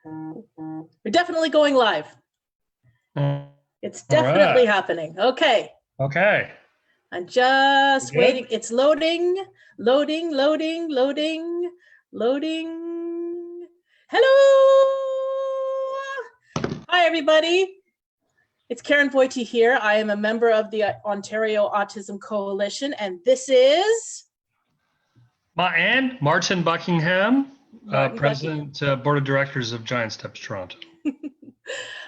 We're definitely going live. It's definitely happening. Okay. Okay. I'm just waiting. It's loading. Hello. Hi, everybody. It's Karen Voitie here. I am a member of the Ontario Autism Coalition, and this is... And Martin Buckingham, President, Board of Directors of Giant Steps Toronto.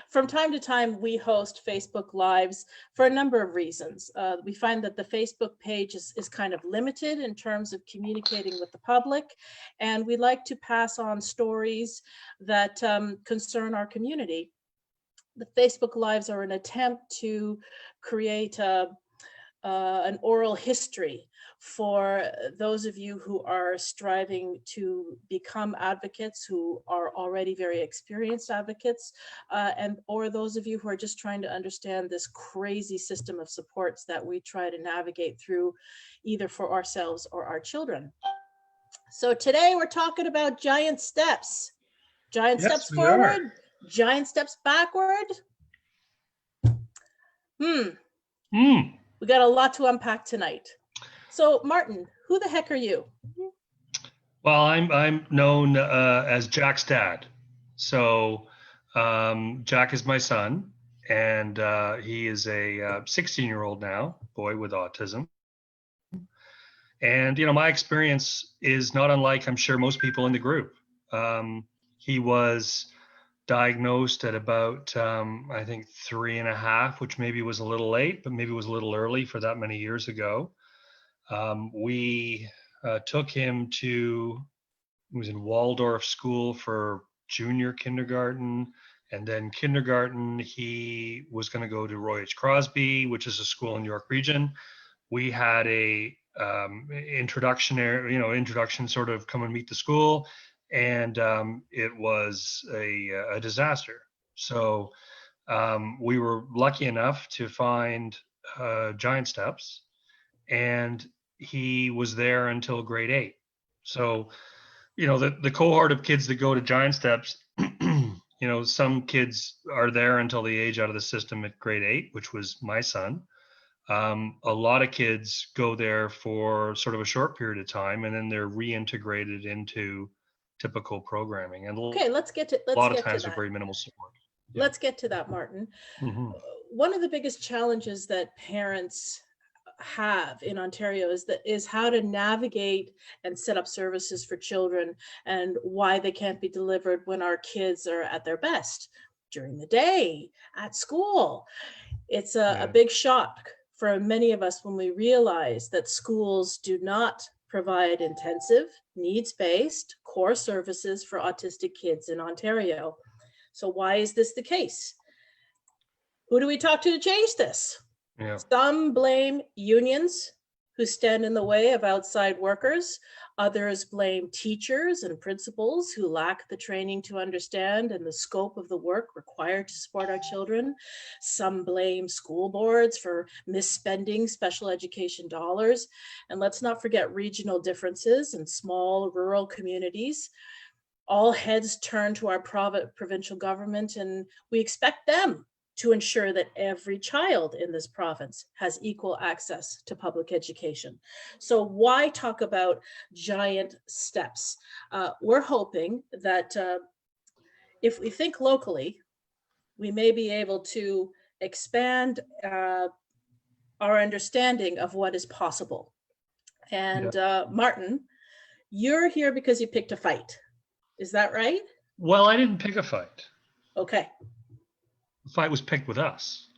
From time to time, we host Facebook Lives for a number of reasons. We find that the Facebook page is kind of limited in terms of communicating with the public, and we like to pass on stories that concern our community. The Facebook Lives are an attempt to create an oral history for those of you who are striving to become advocates, who are already very experienced advocates, or those of you who are just trying to understand this crazy system of supports that we try to navigate through, either for ourselves or our children. So today we're talking about giant steps. Giant steps forward, giant steps backward. We got a lot to unpack tonight. So, Martin, who the heck are you? Well, I'm known as Jack's dad. So, Jack is my son, and he is a 16-year-old now, boy with autism. And my experience is not unlike, I'm sure, most people in the group. He was diagnosed at about, I think, 3.5, which maybe was a little late, but maybe was a little early for that many years ago. We took him to, he was in Waldorf school for junior kindergarten, and then kindergarten, he was going to go to Roy H. Crosby, which is a school in York Region. We had a introduction sort of come and meet the school, and it was a disaster. So we were lucky enough to find Giant Steps, and he was there until grade 8. So, the cohort of kids that go to Giant Steps, some kids are there until the age out of the system at grade 8, which was my son. A lot of kids go there for sort of a short period of time, and then they're reintegrated into typical programming. And okay, let's get to a lot of times with very minimal support. Yeah. Let's get to that, Martin. One of the biggest challenges that parents have in Ontario is how to navigate and set up services for children, and why they can't be delivered when our kids are at their best during the day, at school. It's a big shock for many of us when we realize that schools do not provide intensive, needs-based core services for autistic kids in Ontario. So why is this the case? Who do we talk to change this? Yeah. Some blame unions who stand in the way of outside workers. Others blame teachers and principals who lack the training to understand and the scope of the work required to support our children. Some blame school boards for misspending special education dollars. And let's not forget regional differences in small rural communities. All heads turn to our provincial government, and we expect them to ensure that every child in this province has equal access to public education. So why talk about giant steps? We're hoping that if we think locally, we may be able to expand our understanding of what is possible. And Martin, you're here because you picked a fight. Is that right? Well, I didn't pick a fight. Okay. The fight was picked with us.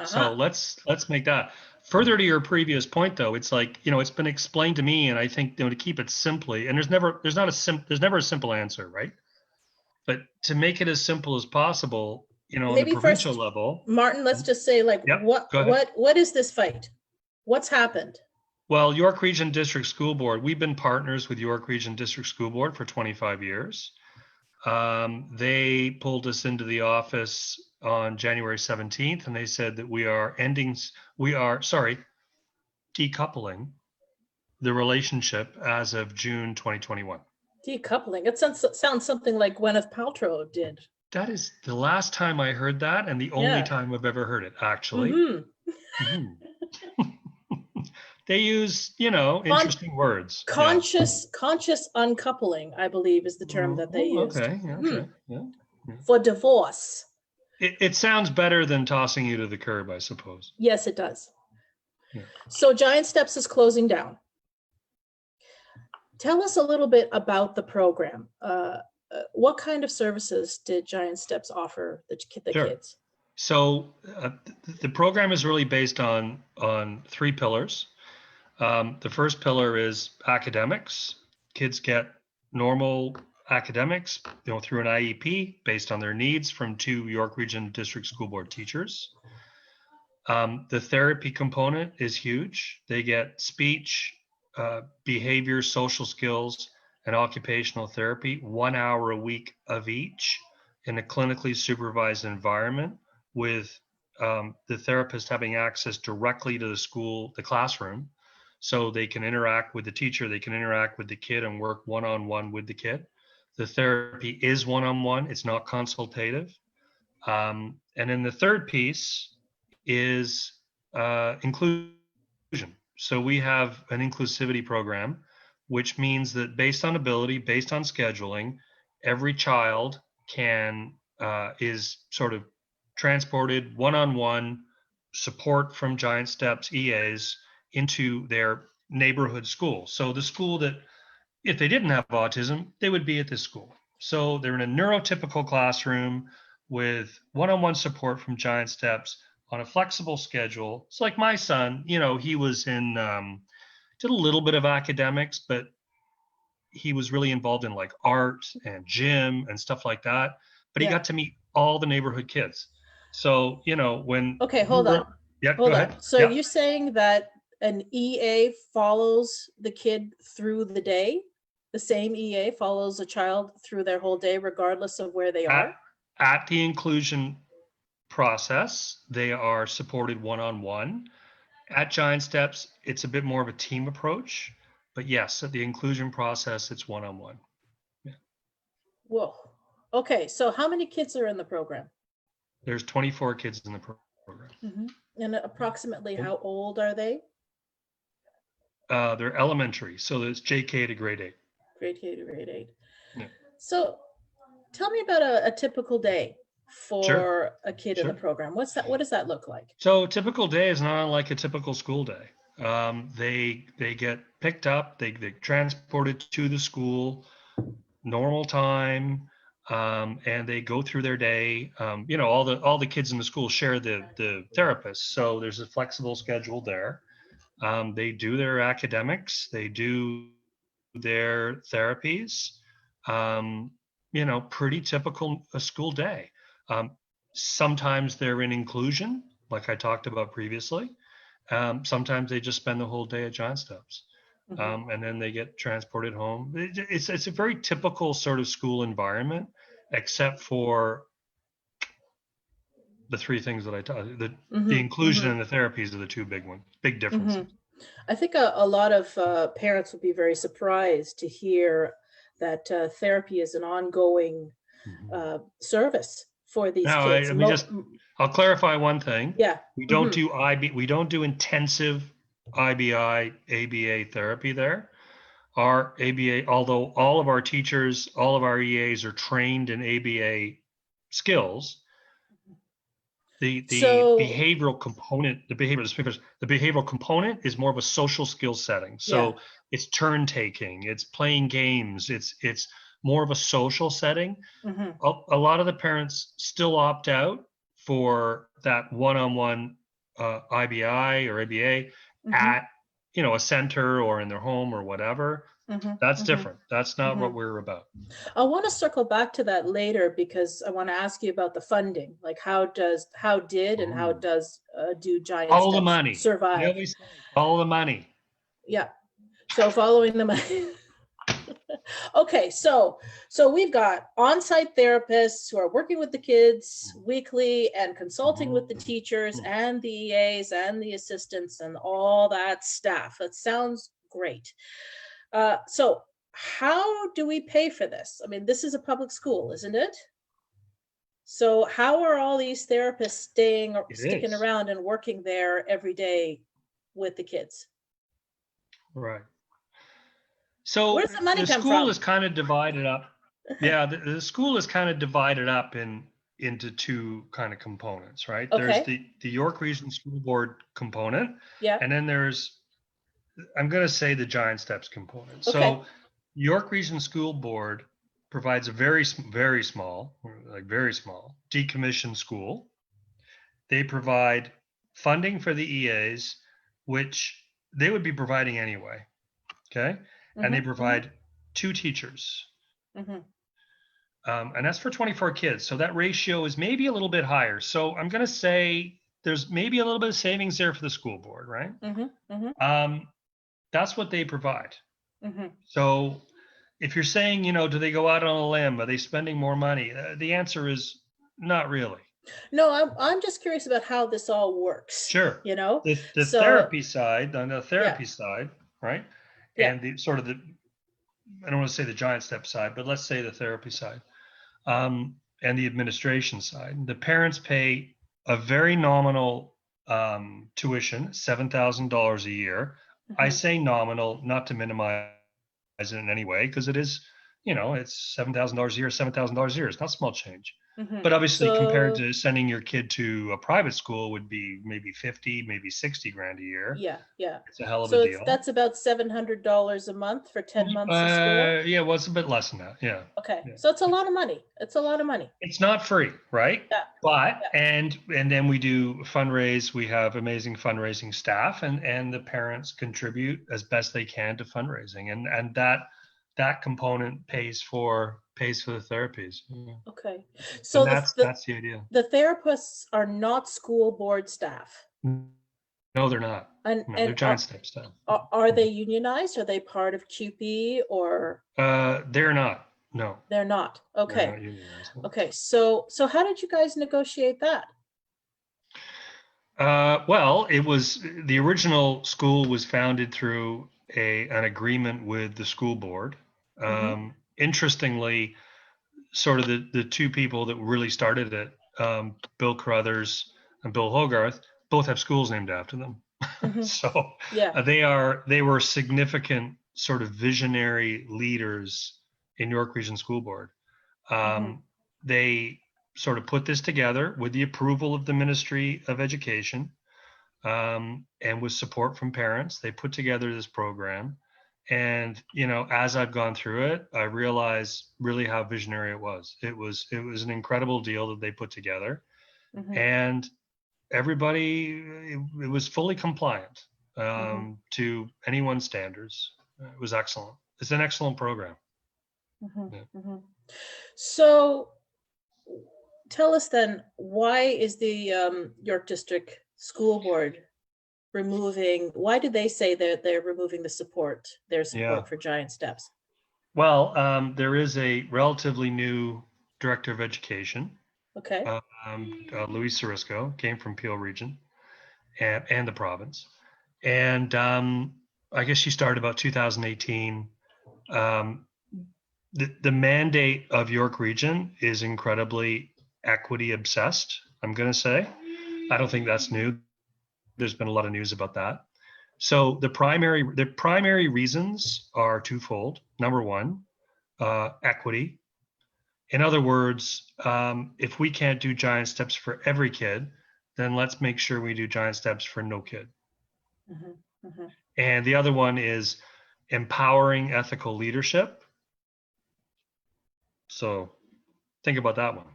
So let's make that. Further to your previous point, though, it's like, it's been explained to me, and I think, to keep it simply, and there's never a simple answer, right? But to make it as simple as possible, on the provincial level. Martin, let's just say, what is this fight? What's happened? Well, York Region District School Board, we've been partners with York Region District School Board for 25 years. They pulled us into the office on January 17th, and they said that we are decoupling the relationship as of June 2021. Decoupling. It sounds something like Gwyneth Paltrow did. That is the last time I heard that, and the only Yeah. time I've ever heard it, actually. Mm-hmm. Mhm. They use, interesting words. Yeah. Conscious uncoupling, I believe, is the term that they Oh, used. okay. Yeah, Mhm. okay. Yeah. Yeah. For divorce. It sounds better than tossing you to the curb, I suppose. Yes, it does. Yeah. So Giant Steps is closing down. Tell us a little bit about the program. What kind of services did Giant Steps offer the Sure. kids? So the program is really based on three pillars. The first pillar is academics. Kids get normal academics, through an IEP based on their needs from two York Region District School Board teachers. The therapy component is huge. They get speech, behavior, social skills, and occupational therapy, 1 hour a week of each in a clinically supervised environment with the therapist having access directly to the classroom. So they can interact with the teacher, they can interact with the kid and work one-on-one with the kid. The therapy is one-on-one, it's not consultative. And then the third piece is inclusion. So we have an inclusivity program, which means that based on ability, based on scheduling, every child is sort of transported one-on-one support from Giant Steps EAs into their neighborhood school. So the school that, if they didn't have autism, they would be at this school. So they're in a neurotypical classroom with one-on-one support from Giant Steps on a flexible schedule. It's like my son, he was did a little bit of academics, but he was really involved in like art and gym and stuff like that. But he Yeah. got to meet all the neighborhood kids. So, when Okay, we hold on. were, yeah, go Hold on. ahead. So Yeah. you're saying that an EA follows the kid through the day? The same EA follows a child through their whole day, regardless of where they At, are? at the inclusion process, they are supported one-on-one. At Giant Steps, it's a bit more of a team approach, but yes, at the inclusion process, it's one-on-one. Yeah. Whoa. Okay, so how many kids are in the program? There's 24 kids in the program. Mm-hmm. And approximately And how old are they? they're elementary, so it's JK to grade 8. Grade K to grade 8. Yeah. So tell me about a typical day Sure, for a kid in the sure. program. What does that look like? So typical day is not unlike a typical school day. They get picked up, they transported to the school, normal time, and they go through their day. All the kids in the school share the therapist, so there's a flexible schedule there. They do their academics, they do their therapies. Pretty typical a school day. Um, Sometimes they're in inclusion, like I talked about previously. Sometimes they just spend the whole day at Giant Steps. Mm-hmm. And then they get transported home. It's a very typical sort of school environment, except for the three things that I taught. The Mm-hmm. inclusion Mm-hmm. and the therapies are the two big differences. Mm-hmm. I think a lot of parents would be very surprised to hear that therapy is an ongoing Mhm. service for these Now, kids. I'll clarify one thing. Yeah. We don't Mm-hmm. do we don't do intensive IBI, ABA therapy there. Our ABA, although all of our teachers, all of our EAs are trained in ABA skills, the So behavioral component, the behavioral component is more of a social skill setting. yeah. So it's turn taking, it's playing games, it's more of a social setting. Mm-hmm. A lot of the parents still opt out for that one-on-one IBI or ABA Mm-hmm. at a center or in their home or whatever. Mm-hmm. That's Mm-hmm. different. That's not Mm-hmm. what we're about. I want to circle back to that later because I want to ask you about the funding. Like how did and how Ooh. does do Giant All the Steps money. They survive? always say, all the money. Yeah. So following the money. Okay, so we've got on-site therapists who are working with the kids weekly and consulting with the teachers and the EAs and the assistants and all that staff. That sounds great. So how do we pay for this? I mean, this is a public school, isn't it? So how are all these therapists staying or It sticking is. around and working there every day with the kids? Right. Where So does the money the come school from? is kind of divided up. Yeah, the school is kind of divided up into two kind of components, right? There's Okay. the York Region School Board component, Yeah. and then there's, I'm going to say, the Giant Steps component. Okay. So York Region School Board provides a very small, like very small, decommissioned school. They provide funding for the EAs, which they would be providing anyway. Okay. And they Mhm. Mhm. provide two teachers. Mhm. And that's for 24 kids. So that ratio is maybe a little bit higher. So I'm going to say there's maybe a little bit of savings there for the school board, right? Mhm. Mhm. Um, that's what they provide. Mhm. So if you're saying, do they go out on a limb? Are they spending more money? The answer is not really. No, I'm just curious about how this all works, Sure. you know? The So, therapy side, on the yeah. therapy side, right? Yeah. And the sort of the, I don't want to say the giant step side, but let's say the therapy side, and the administration side. The parents pay a very nominal tuition, $7,000 a year. I Mhm. say nominal, not to minimize it in any way, because it is, it's $7,000 a year, $7,000 a year. It's not small change. Mhm. But obviously, compared So, to sending your kid to a private school, would be maybe 50, maybe 60 grand a year. yeah, yeah. It's a hell of a So it's deal. that's about $700 a month for 10 months of school? Yeah, well, it's a bit less than that. Yeah. Okay. Yeah. So it's a lot of money. It's a lot of money. It's not free, right? Yeah. But Yeah. and then we do fundraise. We have amazing fundraising staff, and the parents contribute as best they can to fundraising, and that component pays for the therapies. Yeah. Okay. And So that's the idea. the therapists are not school board staff. No, they're not. And No, they're and giant step staff. are they unionized? Are they part of QP or They're not. No, they're not? they're Okay. not unionized. No. Okay. So how did you guys negotiate that? Well, it was the original school was founded through an agreement with the school board. Mm-hmm. Interestingly, sort of the two people that really started it, Bill Carruthers and Bill Hogarth, both have schools named after them. Mm-hmm. So Yeah. they were significant sort of visionary leaders in York Region School Board. Mm-hmm. They sort of put this together with the approval of the Ministry of Education, and with support from parents. They put together this program. And as I've gone through it, I realize really how visionary it was. It was an incredible deal that they put together, Mm-hmm. and everybody, it was fully compliant Mm-hmm. to anyone's standards. It was excellent. It's an excellent program. Mm-hmm. Yeah. Mm-hmm. So tell us then, why is the York District School Board why did they say that they're removing their Yeah. support for Giant Steps? Well, there is a relatively new director of education, Okay. Louise Sarisco, came from Peel Region and the province. And I guess she started about 2018. Um, the mandate of York Region is incredibly equity obsessed, I'm going to say. I don't think that's new. There's been a lot of news about that. So the primary reasons are twofold. Number one, equity. In other words, if we can't do giant steps for every kid, then let's make sure we do giant steps for no kid. Mm-hmm. Mm-hmm. And the other one is empowering ethical leadership. So think about that one.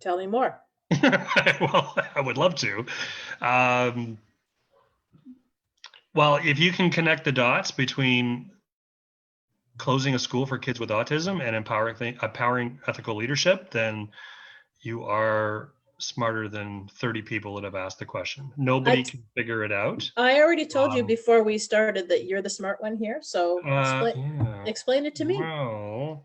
Tell me more. Well, I would love to. Um, well, if you can connect the dots between closing a school for kids with autism and empowering ethical leadership, then you are smarter than 30 people that have asked the question. Nobody I can figure it out. I already told you Um, before we started that you're the smart one here. So yeah. explain it to me. Well,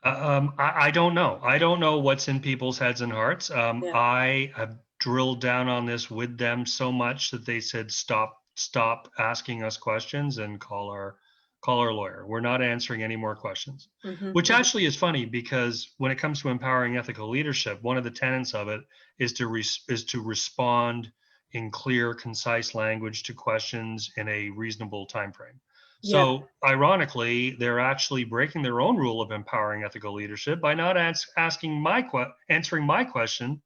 I don't know. I don't know what's in people's heads and hearts. Yeah. I have drilled down on this with them so much that they said, stop asking us questions and call call our lawyer. We're not answering any more questions, Mm-hmm. which actually is funny because when it comes to empowering ethical leadership, one of the tenets of it is to respond in clear, concise language to questions in a reasonable time frame. Yeah. So ironically, they're actually breaking their own rule of empowering ethical leadership by not answering my question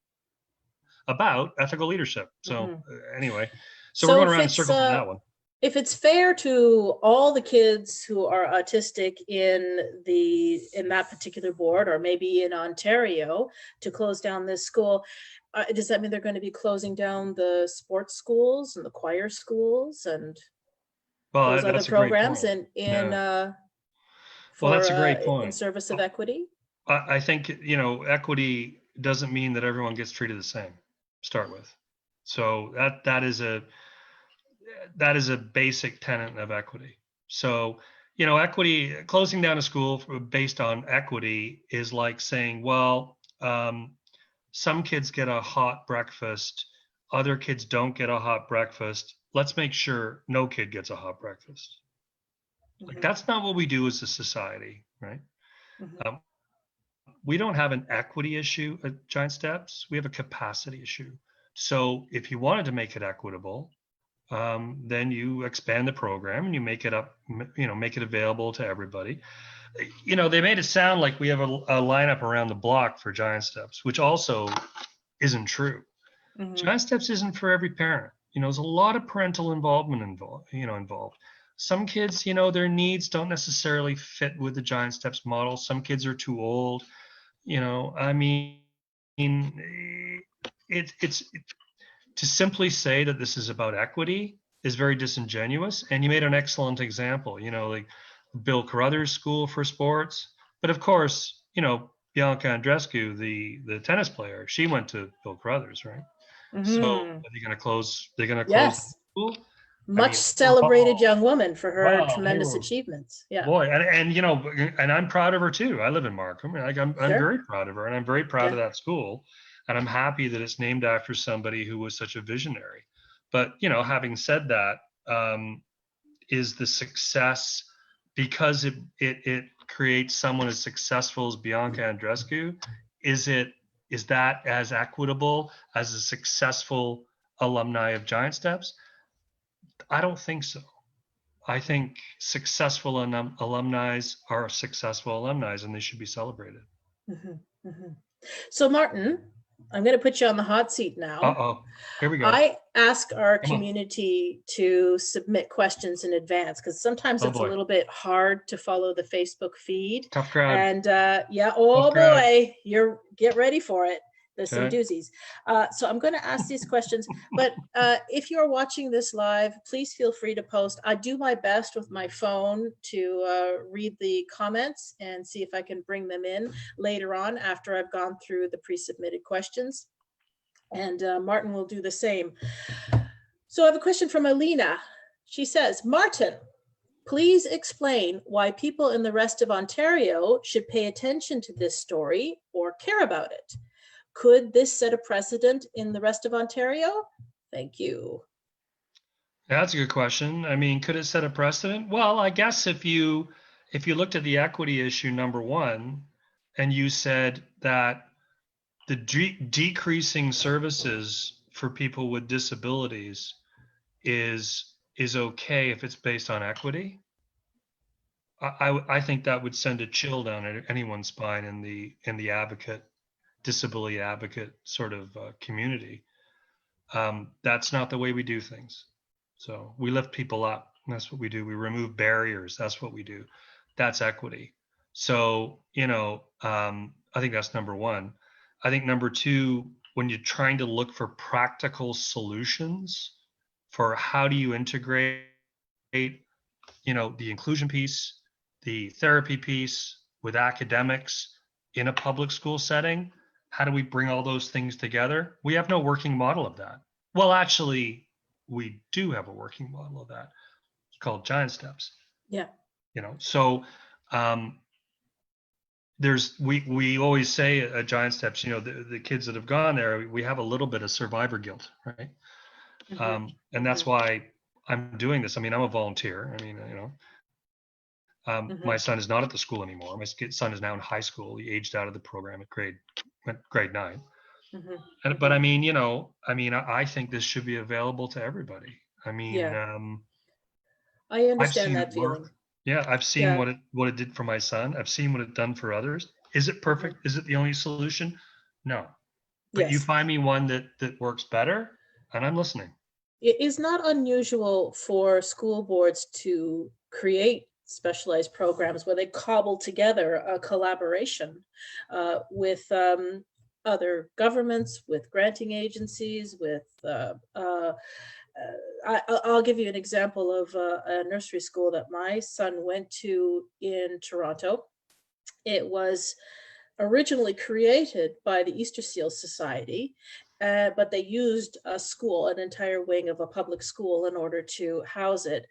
about ethical leadership. So Mm-hmm. anyway, so we're So going around in circles on that one. if it's fair to all the kids who are autistic in that particular board, or maybe in Ontario, to close down this school, does that mean they're going to be closing down the sports schools and the choir schools and Well, those other that's a great programs point. Yeah. Well, that's a great in point. service of equity? I think, equity doesn't mean that everyone gets treated the same, start with. So that is a basic tenet of equity. So, equity, closing down a school based on equity is like saying, well, some kids get a hot breakfast, other kids don't get a hot breakfast. Let's make sure no kid gets a hot breakfast. Like, Mm-hmm. that's not what we do as a society, right? Mm-hmm. Um, we don't have an equity issue at Giant Steps. We have a capacity issue. So if you wanted to make it equitable, then you expand the program and you make it available to everybody. They made it sound like we have a lineup around the block for Giant Steps, which also isn't true. Mm-hmm. Giant Steps isn't for every parent. There's a lot of parental involvement involved. Some kids, their needs don't necessarily fit with the Giant Steps model. Some kids are too old. I mean, it's to simply say that this is about equity is very disingenuous. And you made an excellent example, like Bill Carruthers School for Sports. But of course, Bianca Andreescu, the tennis player, she went to Bill Carruthers, right? So Mm-hmm. are they going to close? They're going to close the Yes. school? I Much mean, celebrated young woman for her wow, they tremendous were, achievements. Yeah. boy, and I'm proud of her too. I live in Markham. Like I'm Sure. very proud of her, and I'm very proud of Yeah. that school, and I'm happy that it's named after somebody who was such a visionary. But having said that, is the success because it creates someone as successful as Bianca Andreescu? Is that as equitable as a successful alumni of Giant Steps? I don't think so. I think successful alumni are successful alumni, and they should be celebrated. Mm-hmm. Mm-hmm. So, Martin, I'm going to put you on the hot seat now. Uh-oh. Here we go. I ask our Come on. community to submit questions in advance because sometimes Oh it's a boy. little bit hard to follow the Facebook feed. Tough crowd. And yeah, Tough oh crowd. boy, get ready for it. There's some Okay. doozies. So I'm going to ask these questions. But if you're watching this live, please feel free to post. I do my best with my phone to read the comments and see if I can bring them in later on after I've gone through the pre-submitted questions. And Martin will do the same. So I have a question from Alina. She says, Martin, please explain why people in the rest of Ontario should pay attention to this story or care about it. Could this set a precedent in the rest of Ontario? Thank you. Yeah, that's a good question. I mean, could it set a precedent? Well, I guess if you looked at the equity issue number one, and you said that the decreasing services for people with disabilities is okay if it's based on equity, I think that would send a chill down anyone's spine in the disability advocate sort of community. That's not the way we do things. So we lift people up. That's what we do. We remove barriers. That's what we do. That's equity. So, I think that's number one. I think number two, when you're trying to look for practical solutions for how do you integrate, the inclusion piece, the therapy piece with academics in a public school setting, how do we bring all those things together? We have no working model of that. Well, actually, we do have a working model of that. It's called Giant Steps. Yeah. So we always say at Giant Steps, the kids that have gone there, we have a little bit of survivor guilt, right? Mm-hmm. And that's why I'm doing this. I mean, I'm a volunteer. I mean, My son is not at the school anymore. My son is now in high school. He aged out of the program at grade 9. But I mean, I think this should be available to everybody. I mean, Yeah, I I've understand seen it that work. feeling. Yeah, I've seen Yeah. what it did for my son. I've seen what it done for others. Is it Mhm. perfect? Is it the only solution? No. But you Yes. find me one that works better, and I'm listening. It is not unusual for school boards to create specialized programs where they cobble together a collaboration with other governments, with granting agencies, with I'll give you an example of a nursery school that my son went to in Toronto. It was originally created by the Easter Seal Society, but they used a school, an entire wing of a public school, in order to house it.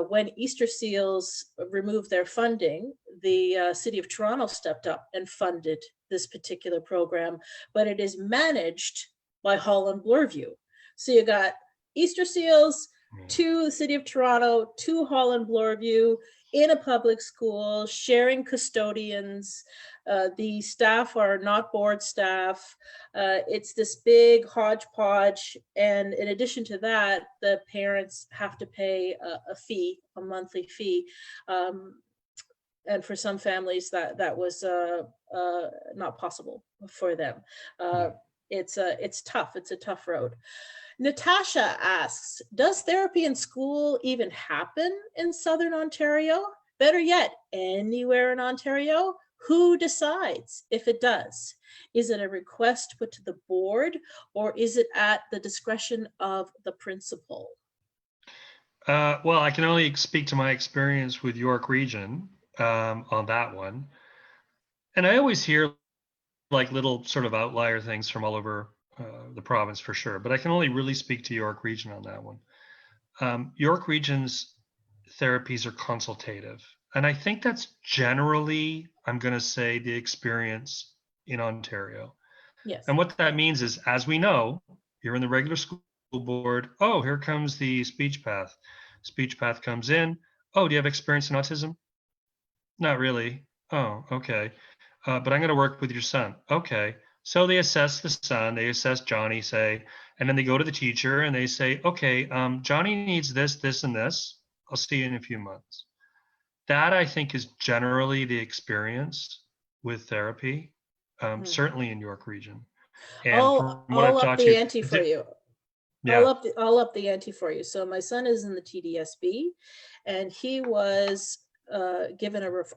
When Easter Seals removed their funding, the City of Toronto stepped up and funded this particular program, but it is managed by Holland Bloorview. So you got Easter Seals to the City of Toronto, to Holland Bloorview, in a public school, sharing custodians. The staff are not board staff. It's this big hodgepodge. And in addition to that, the parents have to pay a fee, a monthly fee. And for some families, that was not possible for them. It's tough. It's a tough road. Natasha asks, does therapy in school even happen in Southern Ontario? Better yet, anywhere in Ontario? Who decides if it does? Is it a request put to the board, or is it at the discretion of the principal? Well, I can only speak to my experience with York Region on that one. And I always hear like little sort of outlier things from all over the province for sure, but I can only really speak to York Region on that one. York Region's therapies are consultative. And I think that's generally, I'm going to say, the experience in Ontario. Yes. And what that means is, as we know, you're in the regular school board. Oh, here comes the speech path. Speech path comes in. Oh, do you have experience in autism? Not really. Oh, okay. But I'm going to work with your son. Okay. So they assess the son, they assess Johnny, say, and then they go to the teacher and they say, okay, Johnny needs this, this, and this. I'll see you in a few months. That I think is generally the experience with therapy, certainly in York Region. And from what I'll I've up talked the to, ante for you. yeah, I'll up the ante for you. So my son is in the TDSB, and he was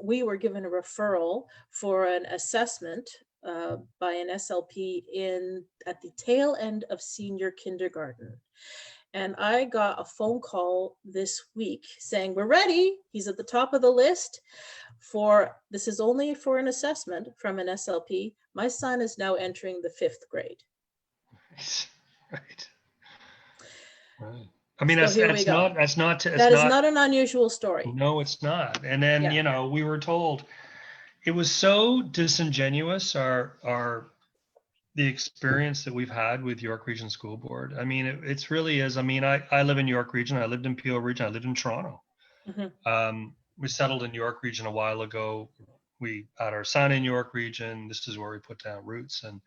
we were given a referral for an assessment by an SLP in at the tail end of senior kindergarten. And I got a phone call this week saying, we're ready. He's at the top of the list this is only for an assessment from an SLP. My son is now entering the 5th grade. right, right. I mean, So here we go. That is not an unusual story. No, it's not. And then, Yeah. we were told it was so disingenuous, the experience that we've had with York Region School Board. I mean, it's really is. I mean, I live in York Region. I lived in Peel Region. I lived in Toronto. We settled in York Region a while ago. We had our son in York Region. This is where we put down roots. And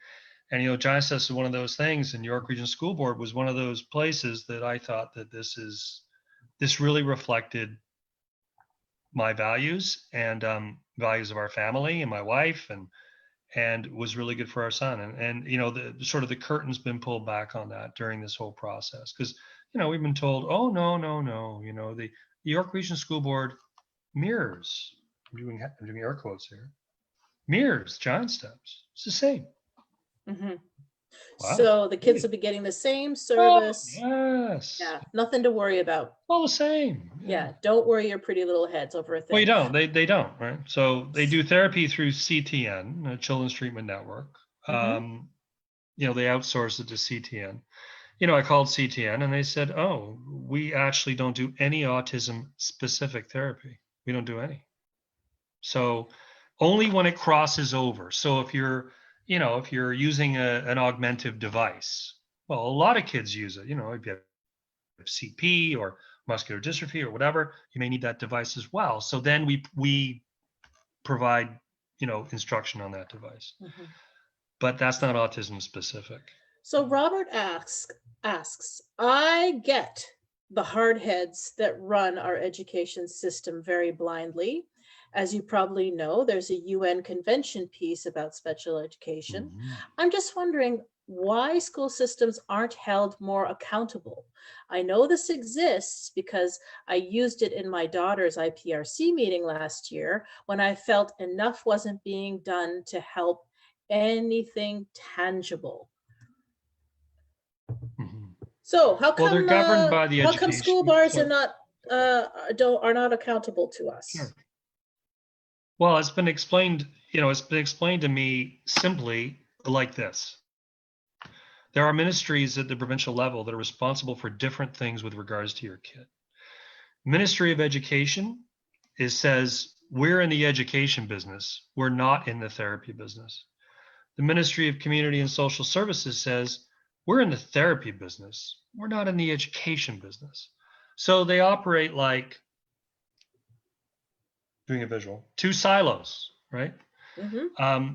Giants Test is one of those things, and York Region School Board was one of those places that I thought that this really reflected my values and values of our family and my wife, and was really good for our son. And the sort of the curtain's been pulled back on that during this whole process, because we've been told, oh, no, the York Region School Board mirrors. I'm doing air quotes here. Mirrors Giant Steps. It's the same. Wow. So the kids will be getting the same Oh, service. yes. Yeah, nothing to worry about. All the same. Yeah, don't worry your pretty little heads over a thing. Well, you don't. They don't, right? So they do therapy through CTN, Children's Treatment Network. They outsource it to CTN. I called CTN and they said, oh, we actually don't do any autism specific therapy. We don't do any. So only when it crosses over. So if you're using an augmentative device, well, a lot of kids use it, if you have CP or muscular dystrophy or whatever, you may need that device as well. So then we provide, instruction on that device. Mm-hmm. But that's not autism specific. So Robert asks, I get the hard heads that run our education system very blindly. As you probably know, there's a UN convention piece about special education. Mm-hmm. I'm just wondering why school systems aren't held more accountable. I know this exists because I used it in my daughter's IPRC meeting last year when I felt enough wasn't being done to help anything tangible. Mm-hmm. So Well, they're governed by the how come school education. boards Sorry. are not accountable to us? Sure. Well, it's been explained to me simply like this. There are ministries at the provincial level that are responsible for different things with regards to your kid. Ministry of Education says we're in the education business. We're not in the therapy business. The Ministry of Community and Social Services says we're in the therapy business. We're not in the education business. So they operate like, doing a visual, two silos, right? Mm-hmm.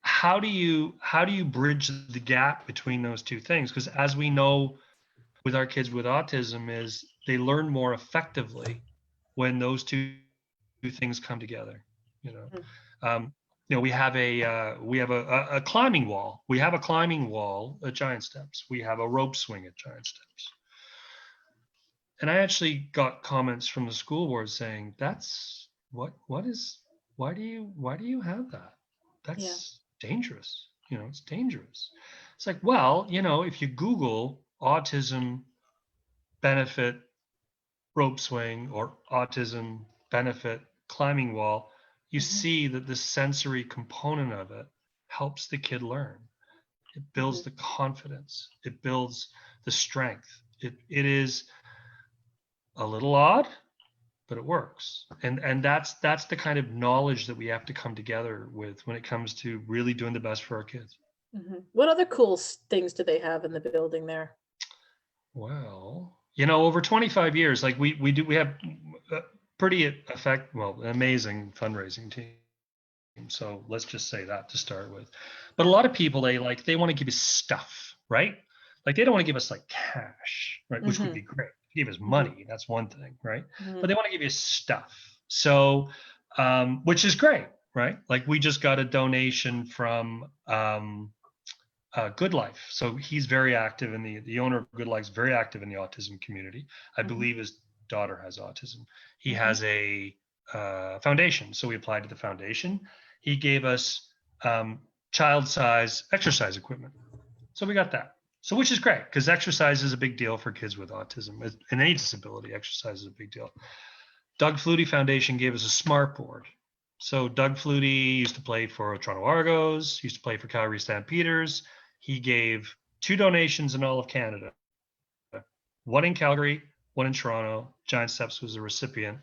How do you bridge the gap between those two things? Because as we know with our kids with autism, is they learn more effectively when those two things come together. We have a climbing wall. We have a climbing wall at Giant Steps. We have a rope swing at Giant Steps. And I actually got comments from the school board saying, "That's why do you have that? That's dangerous. It's dangerous." It's like, well, if you Google autism benefit rope swing or autism benefit climbing wall, you Mm-hmm. see that the sensory component of it helps the kid learn. It builds Mm-hmm. the confidence. It builds the strength. It is a little odd, but it works. And that's the kind of knowledge that we have to come together with when it comes to really doing the best for our kids. Mm-hmm. What other cool things do they have in the building there? Well, over 25 years, like we have a pretty an amazing fundraising team. So let's just say that to start with. But a lot of people, they want to give us stuff, right? Like they don't want to give us like cash, right? Which would be great. Give us money, that's one thing, right? Mm-hmm. But they want to give you stuff. So, which is great, right? Like we just got a donation from Good Life. So he's very active in the owner of Good Life is very active in the autism community. I believe his daughter has autism. He has a foundation. So we applied to the foundation. He gave us child size exercise equipment. So we got that. So which is great because exercise is a big deal for kids with autism and any disability. Exercise is a big deal. Doug Flutie Foundation gave us a smart board. So Doug Flutie used to play for Toronto Argos, used to play for Calgary Stampeders. He gave 2 donations in all of Canada, one in Calgary, one in Toronto. Giant Steps was a recipient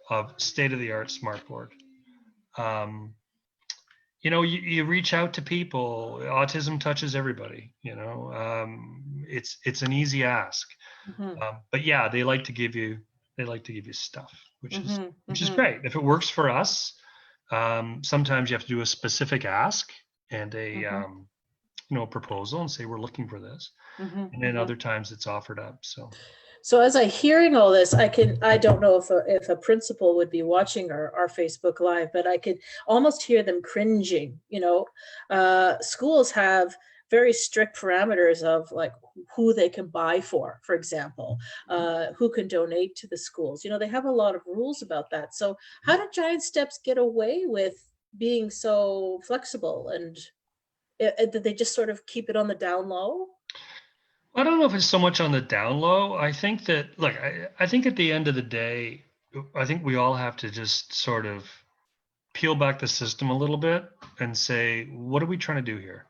of state-of-the-art smart board. You reach out to people. Autism touches everybody. It's an easy ask, but yeah, they like to give you stuff, which is great. If it works for us, sometimes you have to do a specific ask and a proposal and say we're looking for this, and then other times it's offered up. So as I'm hearing all this, I don't know if a principal would be watching our Facebook Live, but I could almost hear them cringing. Schools have very strict parameters of like who they can buy for example, who can donate to the schools. They have a lot of rules about that. So how did Giant Steps get away with being so flexible, and did they just sort of keep it on the down low? I don't know if it's so much on the down low. I think that, look, I think at the end of the day, I think we all have to just sort of peel back the system a little bit and say, what are we trying to do here?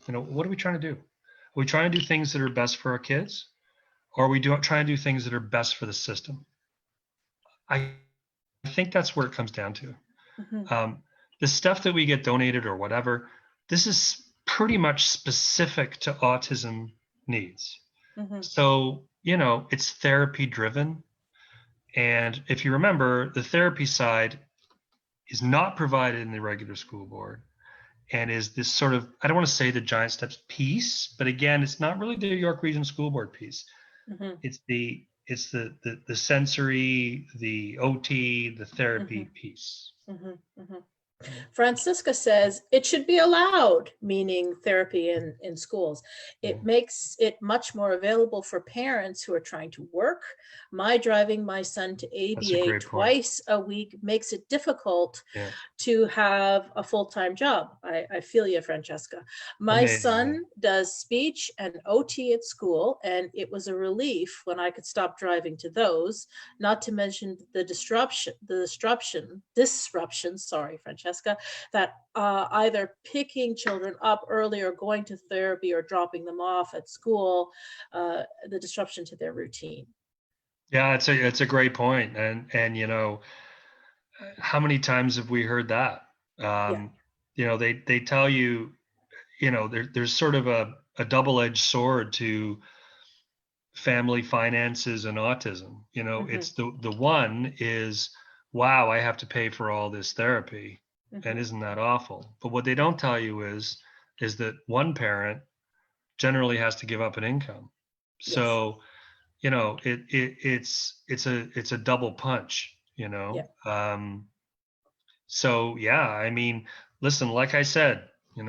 What are we trying to do? Are we trying to do things that are best for our kids? Or are we trying to do things that are best for the system? I think that's where it comes down to. The stuff that we get donated or whatever, this is pretty much specific to autism needs. So, it's therapy driven. And if you remember, the therapy side is not provided in the regular school board, and is this sort of, I don't want to say the Giant Steps piece, but again, it's not really the York Region School Board piece. Mm-hmm. It's the sensory, the OT, the Mm-hmm. therapy piece. Mm-hmm. Mm-hmm. Francisca says it should be allowed, meaning therapy in schools. It makes it much more available for parents who are trying to work. My driving my son to That's a ABA great point. twice a week makes it difficult Yeah. to have a full-time job. I feel you, Francesca. My Amazing. Yeah. son does speech and OT at school, and it was a relief when I could stop driving to those, not to mention the disruption, sorry, Francesca, that either picking children up early or going to therapy or dropping them off at school, the disruption to their routine. Yeah, it's a great point. And how many times have we heard that? Yeah. They tell you, there's sort of a double-edged sword to family finances and autism. Mm-hmm. It's the one is, wow, I have to pay for all this therapy, and Mm-hmm. isn't that awful? But what they don't tell you is that one parent generally has to give up an income. Yes. So, it's a double punch, Yeah. So yeah, I mean, listen, like I said, we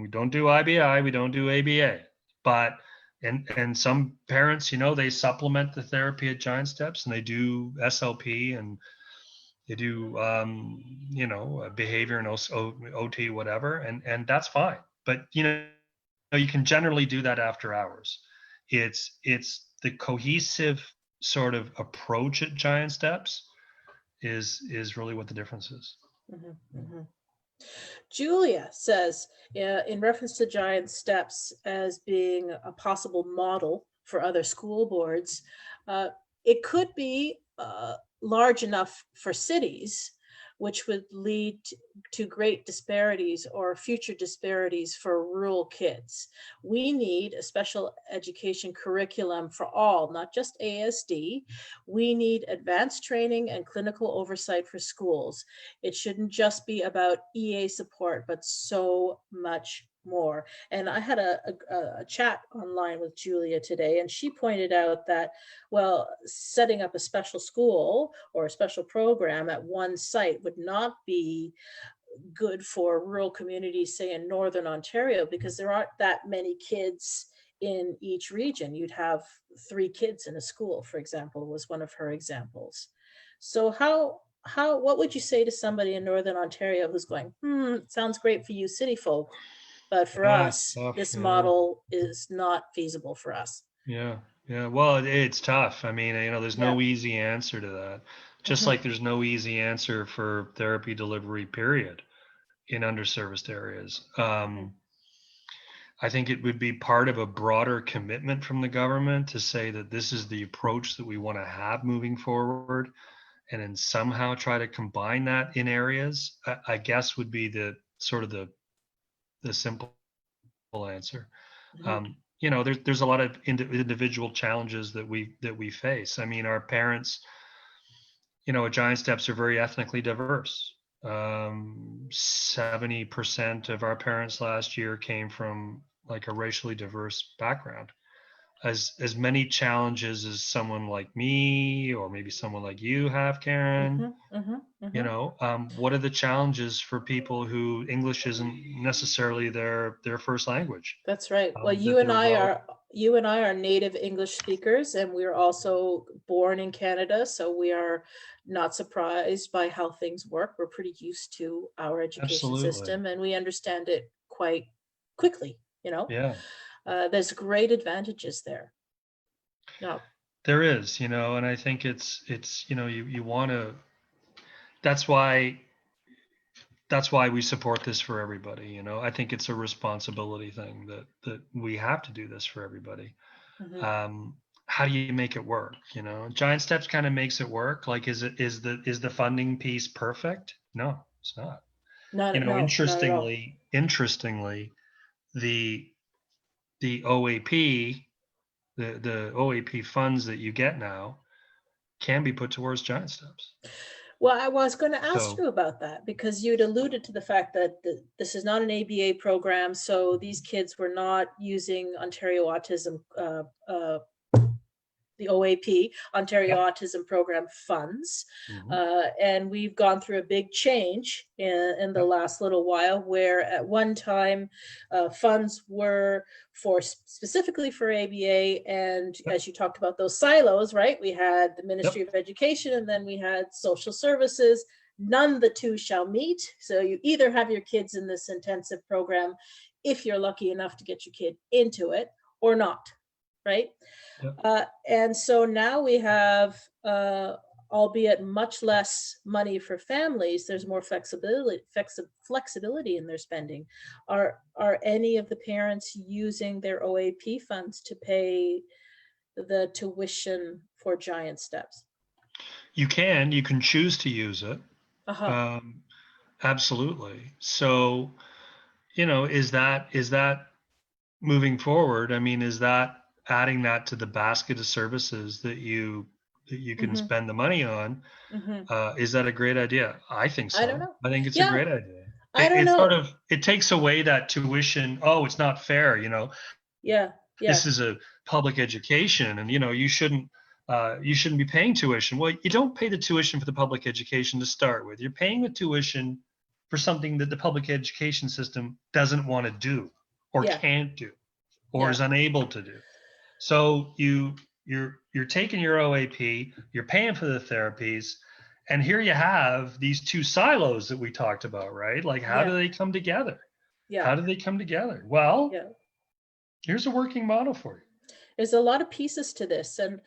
don't do IBI, we don't do ABA, but and some parents, they supplement the therapy at Giant Steps, and they do SLP, and they do behavior and OT, whatever, and that's fine. But you can generally do that after hours. It's the cohesive sort of approach at Giant Steps is really what the difference is. Mm-hmm. Mm-hmm. Julia says, in reference to Giant Steps as being a possible model for other school boards, uh, it could be large enough for cities, which would lead to great disparities or future disparities for rural kids. We need a special education curriculum for all, not just ASD. We need advanced training and clinical oversight for schools. It shouldn't just be about EA support, but so much more. And I had a chat online with Julia today, and she pointed out that, well, setting up a special school or a special program at one site would not be good for rural communities, say in Northern Ontario, because there aren't that many kids in each region. You'd have 3 kids in a school, for example, was one of her examples. So what would you say to somebody in Northern Ontario who's going, it sounds great for you city folk, but for Yeah, it's us, tough. this Yeah, model is not feasible for us. yeah, yeah. Well, it's tough. I mean, there's Yeah. no easy answer to that. Just Mm-hmm. like there's no easy answer for therapy delivery, period, in underserviced areas. Mm-hmm. I think it would be part of a broader commitment from the government to say that this is the approach that we want to have moving forward, and then somehow try to combine that in areas. I guess would be the sort of the simple answer. Mm-hmm. There's a lot of individual challenges that we face. I mean, our parents, at Giant Steps are very ethnically diverse. 70% of our parents last year came from like a racially diverse background. As many challenges as someone like me or maybe someone like you have, Karen. Mm-hmm. Mm-hmm. Mm-hmm. What are the challenges for people who English isn't necessarily their first language? That's right. Well, That they're well. you and I are native English speakers, and we're also born in Canada, so we are not surprised by how things work. We're pretty used to our education Absolutely. system, and we understand it quite quickly. Yeah, There's great advantages there. No. there is, and I think it's you want to. That's why we support this for everybody. I think it's a responsibility thing that we have to do this for everybody. Mm-hmm. um, how do you make it work? Giant Steps kind of makes it work. Like, is the funding piece perfect? No, it's not. No, not at all. Interestingly, the OAP, the OAP funds that you get now can be put towards Giant Steps. Well, I was going to ask So you about that because you'd alluded to the fact that this is not an ABA program, so these kids were not using Ontario Autism, the OAP, Ontario yep. Autism Program funds. Mm-hmm. And we've gone through a big change in the Yep. last little while, where at one time funds were for specifically for ABA. And Yep. as you talked about those silos, right? We had the Ministry Yep. of Education and then we had social services. None the two shall meet. So you either have your kids in this intensive program if you're lucky enough to get your kid into it or not, right? Yep. And so now we have, albeit much less money for families, there's more flexibility in their spending. Are any of the parents using their OAP funds to pay the tuition for Giant Steps? You can choose to use it. Uh-huh. Absolutely. So, is that moving forward? I mean, is that adding that to the basket of services that you can Mm-hmm. spend the money on? Mm-hmm. Is that a great idea? I think I don't so. know. I think it's a Yeah, great idea. I don't It sort know. of it takes away that tuition. Oh, it's not fair. Yeah, yeah, This is a public education, and you shouldn't be paying tuition. Well, you don't pay the tuition for the public education to start with. You're paying the tuition for something that the public education system doesn't want to do or yeah, can't do or yeah, is unable to do. So you're taking your OAP, you're paying for the therapies, and here you have these two silos that we talked about, right? Like, how do yeah, they come together? yeah, How do they come together? Well, yeah. here's a working model for you. There's a lot of pieces to this, and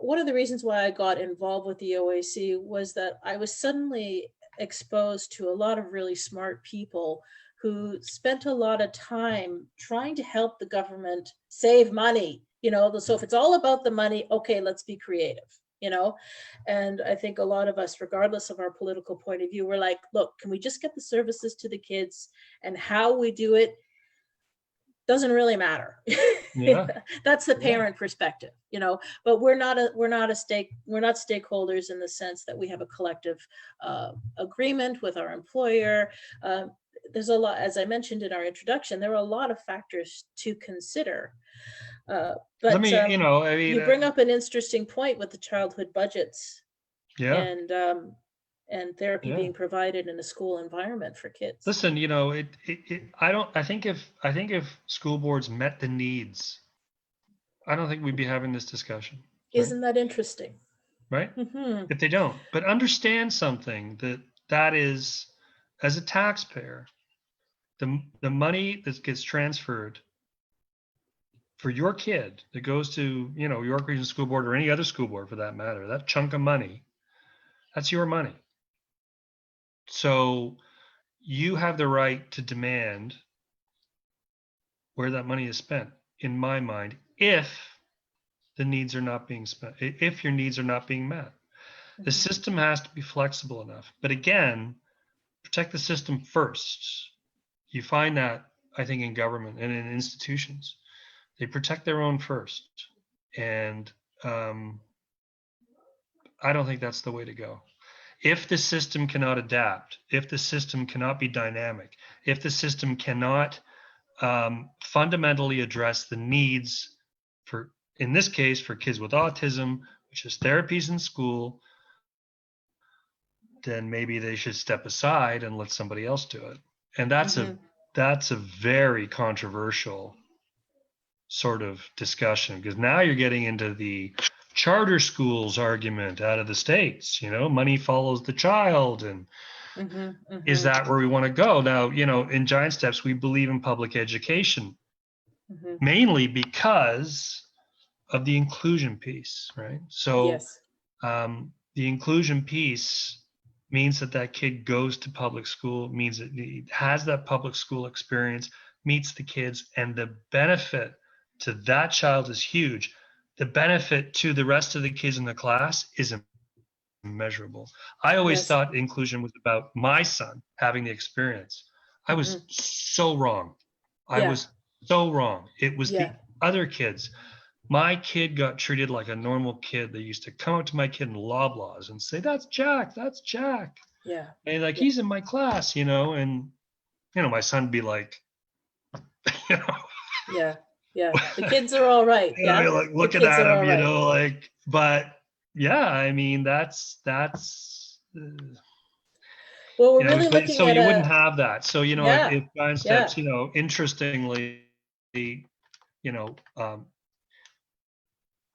one of the reasons why I got involved with the OAC was that I was suddenly exposed to a lot of really smart people who spent a lot of time trying to help the government save money. So if it's all about the money, okay, let's be creative. And I think a lot of us, regardless of our political point of view, we're like, look, can we just get the services to the kids, and how we do it doesn't really matter. Yeah. That's the Yeah. parent perspective, but we're not stakeholders in the sense that we have a collective agreement with our employer. There's a lot, as I mentioned in our introduction, there are a lot of factors to consider. Let But me, I mean, you bring up an interesting point with the childhood budgets yeah. and therapy Yeah. being provided in a school environment for kids. Listen, I think if school boards met the needs, I don't think we'd be having this discussion, right? Isn't that interesting? Right? Mm-hmm. If they don't, but understand something that is, as a taxpayer, the money that gets transferred for your kid that goes to, York Regional School Board or any other school board for that matter, that chunk of money, that's your money. So you have the right to demand where that money is spent, in my mind, if the needs are not being spent, if your needs are not being met. The system has to be flexible enough. But again, protect the system first. You find that, I think, in government and in institutions. They protect their own first. And I don't think that's the way to go. If the system cannot adapt, if the system cannot be dynamic, if the system cannot fundamentally address the needs for, in this case, for kids with autism, which is therapies in school, then maybe they should step aside and let somebody else do it. And that's a very controversial sort of discussion, because now you're getting into the charter schools argument out of the States, money follows the child. And is that where we want to go? Now, in Giant Steps, we believe in public education, mainly because of the inclusion piece, right? So Yes. the inclusion piece means that kid goes to public school, means that he has that public school experience, meets the kids, and the benefit to that child is huge. The benefit to the rest of the kids in the class is immeasurable. I always thought inclusion was about my son having the experience. I was so wrong. I Yeah. was so wrong. It was Yeah. the other kids. My kid got treated like a normal kid. They used to come up to my kid in Loblaws and say, "That's Jack, that's Jack." Yeah. And like, Yeah. he's in my class, and my son'd be like, you know, Yeah. Yeah. The kids are all right. Yeah. like The looking kids at are him, all right. like, but yeah, I mean, Well, we're really but looking so at you wouldn't a, have that. So, yeah. if Giant Yeah. Steps, interestingly, you know, um,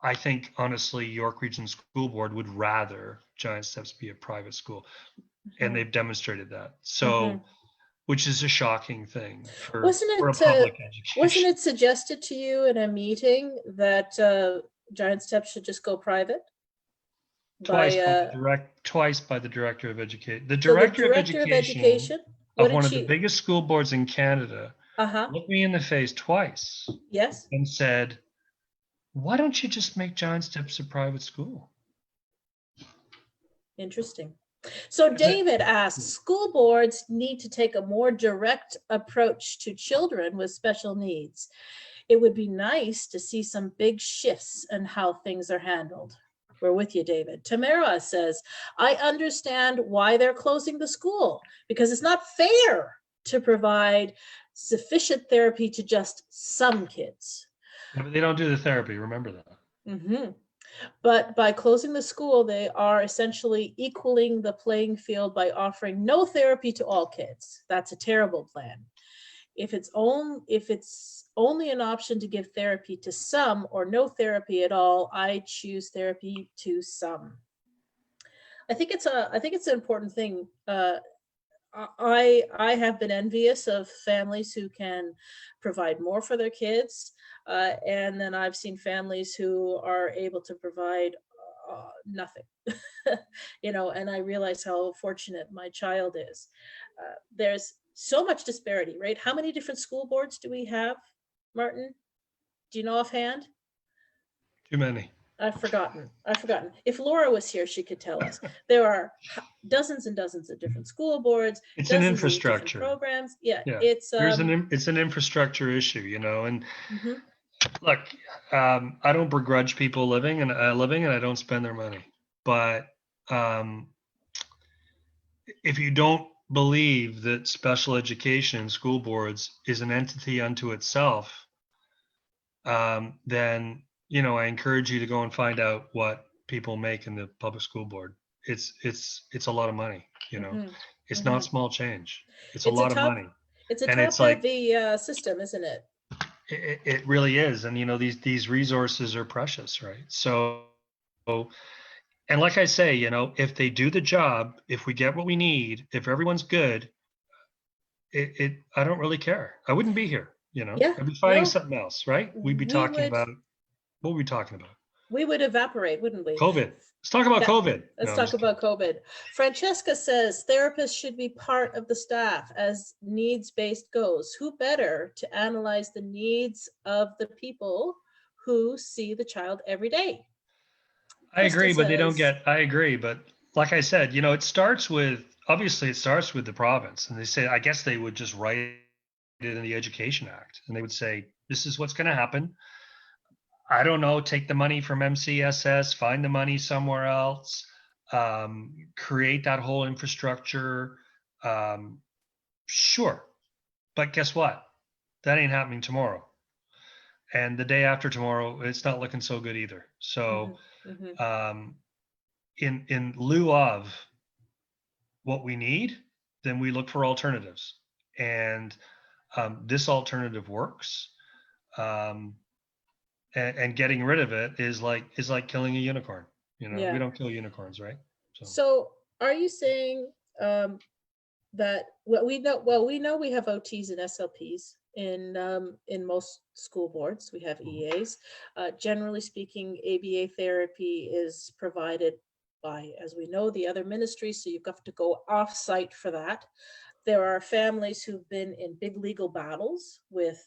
I think honestly, York Region School Board would rather Giant Steps be a private school, and Hmm. they've demonstrated that. Hmm. So, which is a shocking thing for Wasn't a it public wasn't education. it suggested to you in a meeting that Giant Steps should just go private by Twice by the director of education. The so the director of director of education education, what of did one of the she, biggest school boards in Canada uh-huh, looked me in the face twice yes, and said, "Why don't you just make Giant Steps a private school?" interesting. So Because it, David asks, school boards need to take a more direct approach to children with special needs. It would be nice to see some big shifts in how things are handled. We're with you, David. Tamara says, I understand why they're closing the school because it's not fair to provide sufficient therapy to just some kids. yeah, but they don't do the therapy. Remember that. Mhm. But by closing the school, they are essentially equaling the playing field by offering no therapy to all kids. That's a terrible plan. If it's only an option to give therapy to some or no therapy at all, I choose therapy to some. I think it's an important thing. I have been envious of families who can provide more for their kids, and then I've seen families who are able to provide nothing. And I realize how fortunate my child is. There's so much disparity, right? How many different school boards do we have, Martin? Do you know offhand? Too many. I've forgotten. If Laura was here, she could tell us. There are dozens and dozens of different school boards, It's an dozens of different infrastructure. programs. Yeah, Yeah, it's it's an infrastructure issue, and mhm. look, I don't begrudge people living, and I don't spend their money. But um, if you don't believe that special education school boards is an entity unto itself, then I encourage you to go and find out what people make in the public school board. It's a lot of money. Mhm. It's not Mhm. small change. It's a It's a lot of top money, it's a and it's top like heavy system, isn't it? it really is. And these resources are precious, right? So, and like I say, if they do the job, if we get what we need, if everyone's good, it I don't really care. I wouldn't be here. Yeah, I'd be fighting no, something else, right? We'd be we talking would about what were we talking about? we would evaporate, wouldn't we? COVID. Let's talk about Yeah. COVID. No, Let's I'm talk just kidding. about COVID. Francesca says therapists should be part of the staff as needs based goes. Who better to analyze the needs of the people who see the child every day? I Crystal agree, but they don't says, get. I agree, but like I said, it starts with the province, and they say I guess they would just write it in the Education Act, and they would say this is what's going to happen. I don't know. Take the money from MCSS, find the money somewhere else, create that whole infrastructure. Um, sure, but guess what? That ain't happening tomorrow, and the day after tomorrow, it's not looking so good either. So, mm-hmm, mm-hmm, um, in lieu of what we need, then we look for alternatives. And this alternative works. Um, and getting rid of it is like killing a unicorn. We yeah. don't kill unicorns, right? So So are you saying um, that well we know we have OTs and SLPs in most school boards. We have EAs. Generally speaking, ABA therapy is provided by, as we know, the other ministries, so you've got to go off site for that. There are families who've been in big legal battles with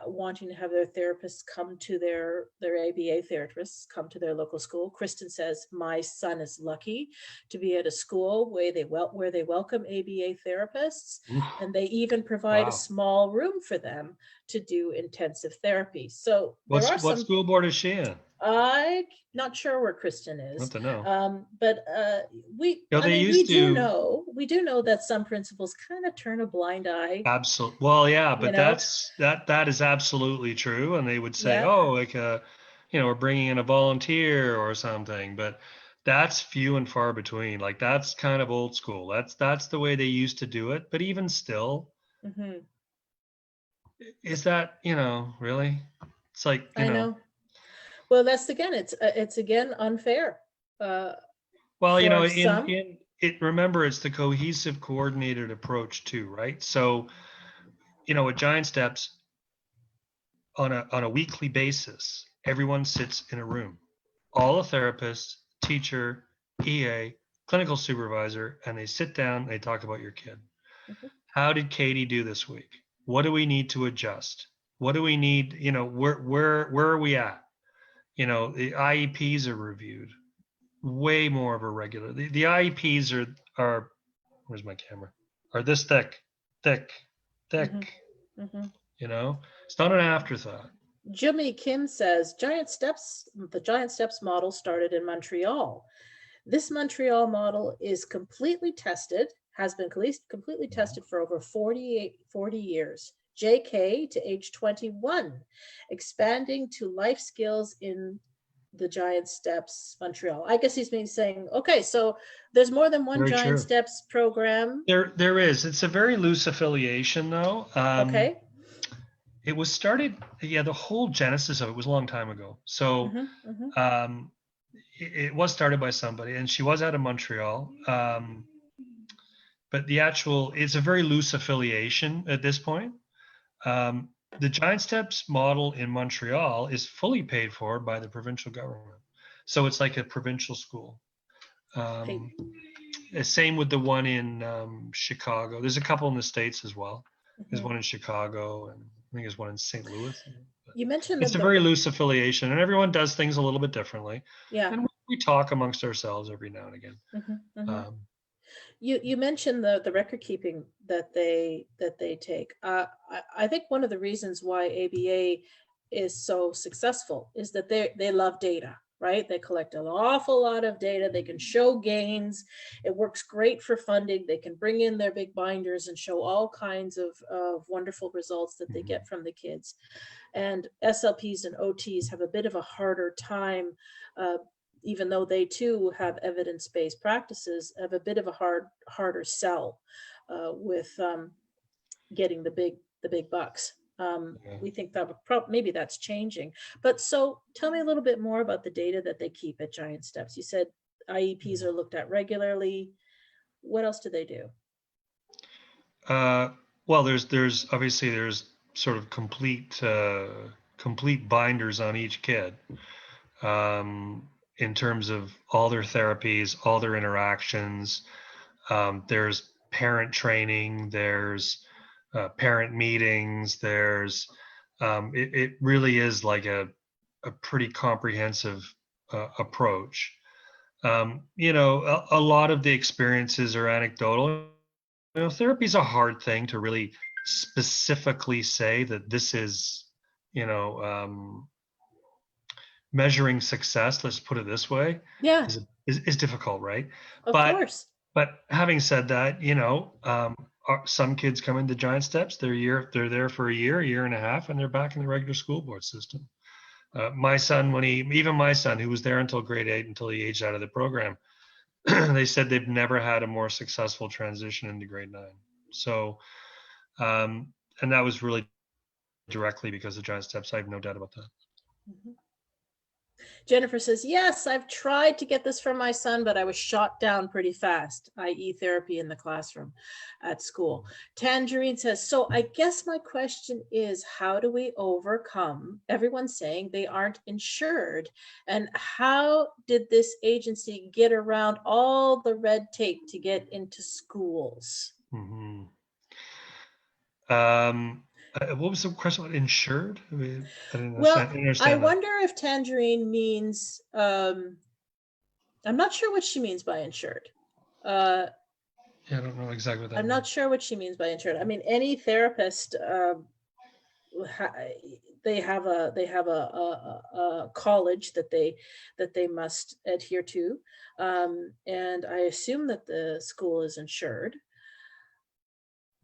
wanting to have their therapists come to their ABA therapists come to their local school. Kristen says, my son is lucky to be at a school where they welcome ABA therapists, Oof, and they even provide a wow. small room for them to do intensive therapy. So there are What some. school board is she in? I'm not sure where Kristen I want is, to know. but You know, I they mean, used to we do know that some principals kind of turn a blind eye, absolutely, well, yeah, you but know? that is absolutely true. And they would say, Yeah. oh, like we're bringing in a volunteer or something, but that's few and far between. Like that's kind of old school. That's the way they used to do it. But even still, Hmm. is that, really? It's like, I know. Well, that's again, it's again unfair uh, well, for some. in it, remember, it's the cohesive, coordinated approach too, right? So, at Giant Steps, on a weekly basis, everyone sits in a room. All the therapists, teacher, EA, clinical supervisor, and they sit down, they talk about your kid. Mhm. How did Katie do this week? What do we need to adjust? What do we need? Where are we at? The IEPs are reviewed way more of a regular. The IEPs are where's my camera? Are this thick, thick, Hmm. thick. Hmm. It's not an afterthought. Jimmy Kim says the Giant Steps model started in Montreal. This Montreal model is completely tested, has been completely tested for over 40 years. JK to age 21, expanding to life skills in the Giant Steps Montreal. I guess he's been saying, okay, so there's more than one Very Giant true. Steps program. There is. It's a very loose affiliation, though. Okay. It was started. Yeah, the whole genesis of it was a long time ago. So Mm-hmm, mm-hmm. um, it was started by somebody, and she was out of Montreal. But it's a very loose affiliation at this point. Um, the Giant Steps model in Montreal is fully paid for by the provincial government. So it's like a provincial school. Hey, Um, Same with the one in Chicago. There's a couple in the States as well. There's mm-hmm. one in Chicago, and I think there's one in St. Louis. But You mentioned it's that a very loose affiliation, and everyone does things a little bit differently. yeah. And we talk amongst ourselves every now and again. Mm-hmm, mm-hmm. Um, You mentioned the record keeping that they take. I think one of the reasons why ABA is so successful is that they love data, right? They collect an awful lot of data. They can show gains. It works great for funding. They can bring in their big binders and show all kinds of wonderful results that they mhm. get from the kids. And SLPs and OTs have a bit of a harder time, uh, even though they too have evidence-based practices, have a bit of a harder sell with getting the big bucks. Yeah. We think that maybe that's changing. But so tell me a little bit more about the data that they keep at Giant Steps. You said IEPs are looked at regularly. What else do they do? Uh, well, there's obviously there's sort of complete binders on each kid, in terms of all their therapies, all their interactions. There's parent training. There's parent meetings. It really is like a pretty comprehensive approach. A lot of the experiences are anecdotal. Therapy is a hard thing to really specifically say that this is, you know, measuring success. Let's put it this way, Yeah, is difficult, right? of But course. but having said that, some kids come into Giant Steps. They're there for a year and a half, and they're back in the regular school board system. My son, even my son, who was there until grade 8, until he aged out of the program, they said they've never had a more successful transition into grade 9. So, and that was really directly because of Giant Steps. I have no doubt about that. Mhm. Jennifer says, yes, I've tried to get this for my son, but I was shot down pretty fast, i.e. therapy in the classroom at school. Tangerine says, so I guess my question is, how do we overcome everyone saying they aren't insured? And how did this agency get around all the red tape to get into schools? Mm-hmm. What was the question about insured? I didn't Well, I understand that. wonder if tangerine means, I'm not sure what she means by insured. Uh, Yeah, I don't know exactly what that I'm not means. sure what she means by insured. I mean, any therapist, they have a college that they must adhere to, and I assume that the school is insured.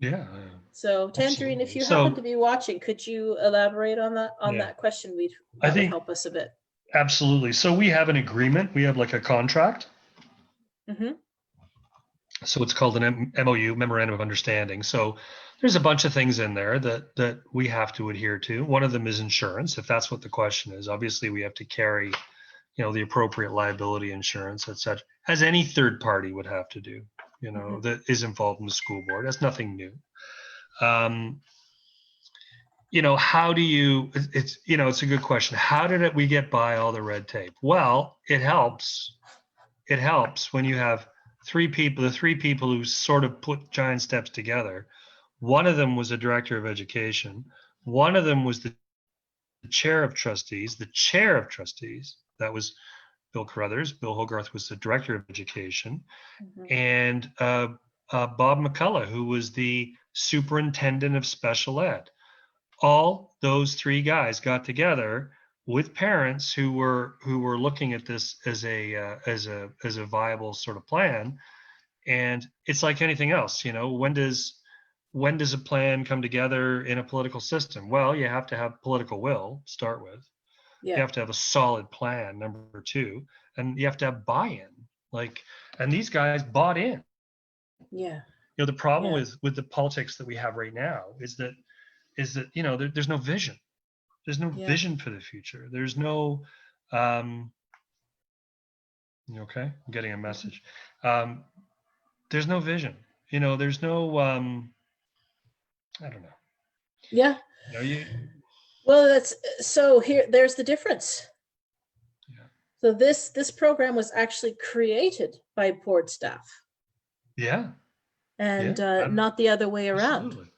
Yeah, So, Tangerine, if absolutely. you happen to So be watching, could you elaborate on yeah, that question? We I That would think help us a bit. absolutely. So we have an agreement. We have like a contract. Hmm. So it's called an MOU, Memorandum of Understanding. So there's a bunch of things in there that we have to adhere to. One of them is insurance, if that's what the question is. Obviously, we have to carry, the appropriate liability insurance, et cetera, as any third party would have to do, Hmm. that is involved in the school board. That's nothing new. Um, how do you? It's a good question. How did we get by all the red tape? Well, it helps. It helps when you have the three people who sort of put giant steps together. One of them was a director of education. One of them was the chair of trustees. The chair of trustees, that was Bill Carruthers. Bill Hogarth was the director of education. Hmm. And Bob McCullough, who was the superintendent of special ed. All those three guys got together with parents who were looking at this as a viable sort of plan. And it's like anything else. When does a plan come together in a political system? Well, you have to have political will to start with. You Yeah. have to have a solid plan, number two, and you have to have buy-in. Like, and these guys bought in. Yeah. The problem Yeah. with the politics that we have right now is that there's no vision. There's no Yeah. vision for the future. There's no, um, okay, I'm getting a Hmm. message. Um, there's no vision. There's no, I don't know. Yeah. You, Well, that's so here. There's the difference. yeah, So this program was actually created by board staff, yeah, and yeah, not the other way around. absolutely,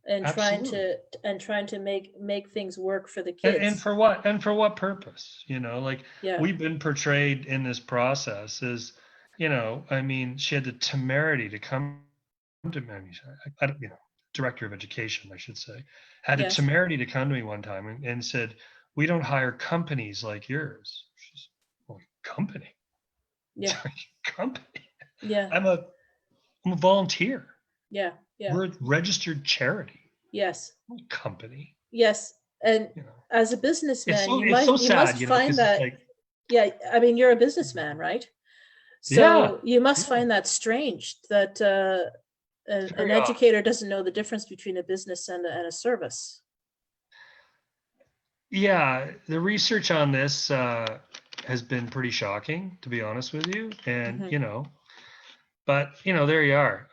And absolutely. trying to make things work for the And kids. for what? And for what purpose? Like Yeah. we've been portrayed in this process as, I mean, she had the temerity to come to me. I don't, director of education, I should say, had a Yes. temerity to come to me one time and said, "We don't hire companies like yours." She's, well, company, Yeah. company. Yeah. I'm a I'm a volunteer. Yeah. Yeah. We're a registered charity Yes. company. Yes. And You know, as a it's businessman, so it's so you sad, must find because it's that. like, Yeah. I mean, you're a businessman, right? yeah, So you must yeah, find that strange that an very odd. educator doesn't know the difference between a business and a service. Yeah, the research on this has been pretty shocking, to be honest with you. And Hmm. but there you are.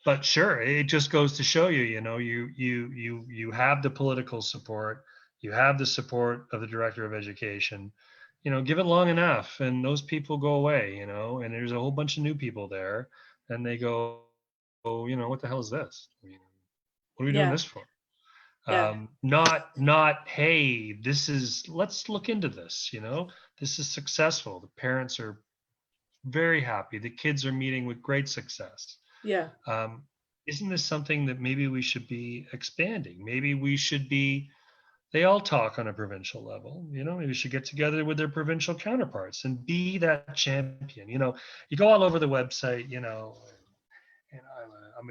But sure, it just goes to show you, you have the political support, you have the support of the director of education. Give it long enough, and those people go away. And there's a whole bunch of new people there, and they go, oh, what the hell is this? I mean, what are we doing Yeah. this for? Yeah. Not, hey, let's look into this. This is successful. The parents are very happy. The kids are meeting with great success. Yeah. um, isn't this something that maybe we should be expanding? Maybe we should be, they all talk on a provincial level. Maybe we should get together with their provincial counterparts and be that champion. You go all over the website, and I'm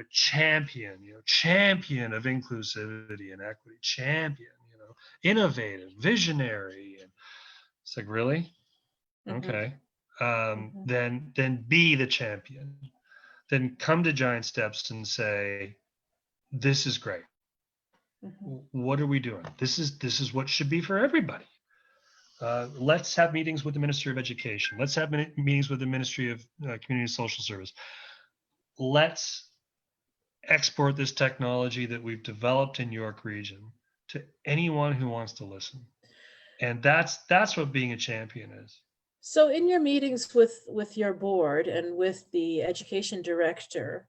a champion, champion of inclusivity and equity, champion, innovative, visionary. And it's like, really? Hmm. Okay. Hmm. Then be the champion. Then come to Giant Steps and say, this is great. Hmm. What are we doing? This is what should be for everybody. Let's have meetings with the Ministry of Education. Let's have meetings with the Ministry of Community and Social Service. Let's export this technology that we've developed in York Region to anyone who wants to listen. And that's what being a champion is. So in your meetings with your board and with the education director,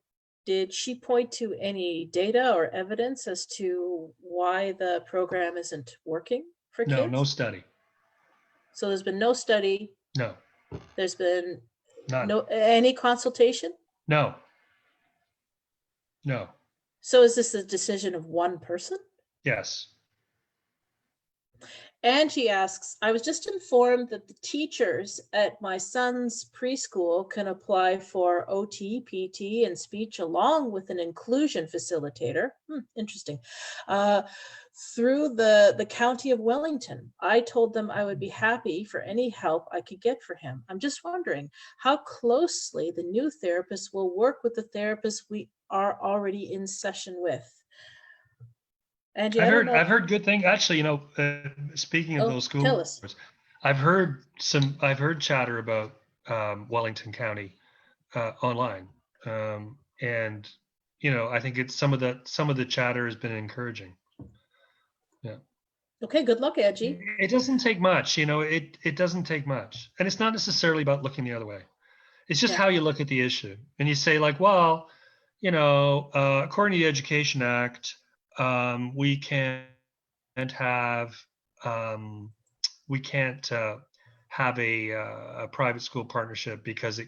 did she point to any data or evidence as to why the program isn't working for No, no kids? study. So there's been no study. No, There's been none. no any consultation. No, no. So is this a decision of one person? Yes. Angie asks, I was just informed that the teachers at my son's preschool can apply for OT, PT, and speech along with an inclusion facilitator. Interesting. Through the County of Wellington. I told them I would be happy for any help I could get for him. I'm just wondering how closely the new therapist will work with the therapists we are already in session with. Angie, I don't know. I've heard good things. Actually, speaking of those school Tell us. boards, I've heard chatter about Wellington County online, and I think it's some of the chatter has been encouraging. Yeah. Okay, good luck, Angie. It doesn't take much, it doesn't take much, and it's not necessarily about looking the other way. It's just how you look at the issue, and you say like, well, according to the Education Act. We can't have a private school partnership because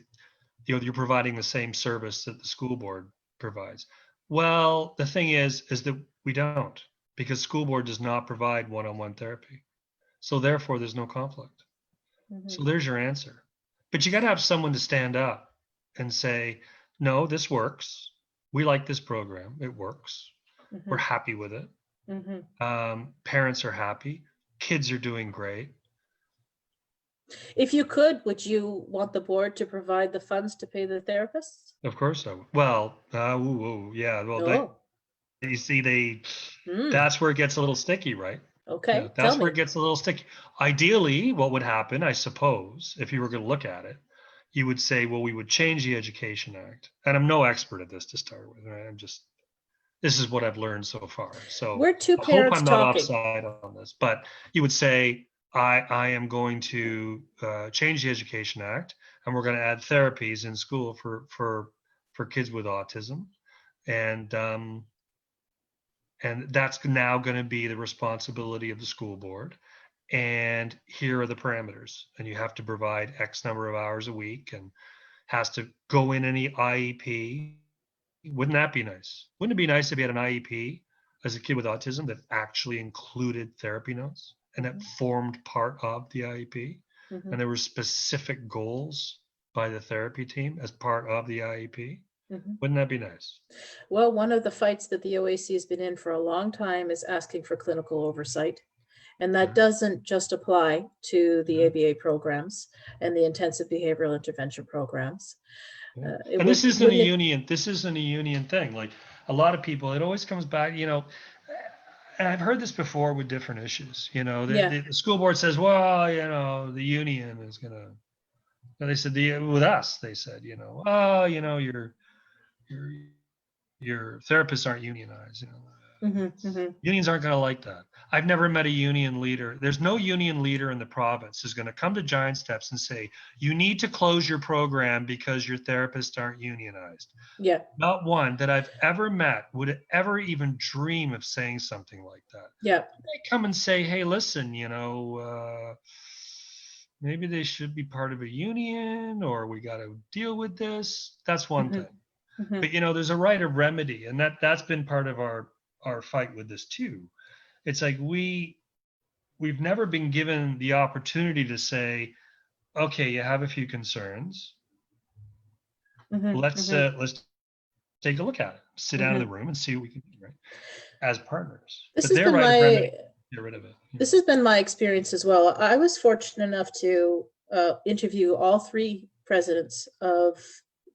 you're providing the same service that the school board provides. Well, the thing is that we don't, because school board does not provide one-on-one therapy. So therefore there's no conflict. Mm-hmm. So there's your answer. But you got to have someone to stand up and say, no, this works. We like this program. It works. Mm-hmm. We're happy with it. Mm-hmm. Parents are happy. Kids are doing great. If you could, would you want the board to provide the funds to pay the therapists? Of course I would. Well, yeah. Well, you see, that's where it gets a little sticky, right? Okay. That's where it gets a little sticky. Ideally, what would happen, I suppose, if you were going to look at it, you would say, well, we would change the Education Act. And I'm no expert at this to start with. Right? This is what I've learned so far. So we're two I parents hope I'm talking. not offside on this, but you would say, I am going to change the Education Act, and we're going to add therapies in school for kids with autism, and that's now going to be the responsibility of the school board. And here are the parameters, and you have to provide X number of hours a week, and has to go in any IEP. Wouldn't that be nice? Wouldn't it be nice if you had an IEP as a kid with autism that actually included therapy notes and that formed part of the IEP? Mm-hmm. And there were specific goals by the therapy team as part of the IEP? Mm-hmm. Wouldn't that be nice? Well, one of the fights that the OAC has been in for a long time is asking for clinical oversight. And that doesn't just apply to the ABA programs and the intensive behavioral intervention programs. And this isn't a union. This isn't a union thing. Like a lot of people, it always comes back. And I've heard this before with different issues. The school board says, well, the union is gonna. They said with us. They said, your therapists aren't unionized. Unions aren't going to like that. I've never met a union leader. There's no union leader in the province who's going to come to Giant Steps and say, you need to close your program because your therapists aren't unionized. Yeah. Not one that I've ever met would ever even dream of saying something like that. Yeah. They come and say, hey, listen, maybe they should be part of a union, or we got to deal with this. That's one thing. Mm-hmm. But, there's a right of remedy, and that's been part of our fight with this too. It's like we've never been given the opportunity to say, okay, you have a few concerns. Mm-hmm. Let's take a look at it. Sit down in the room and see what we can do, right? As partners. This has been my experience as well. I was fortunate enough to interview all three presidents of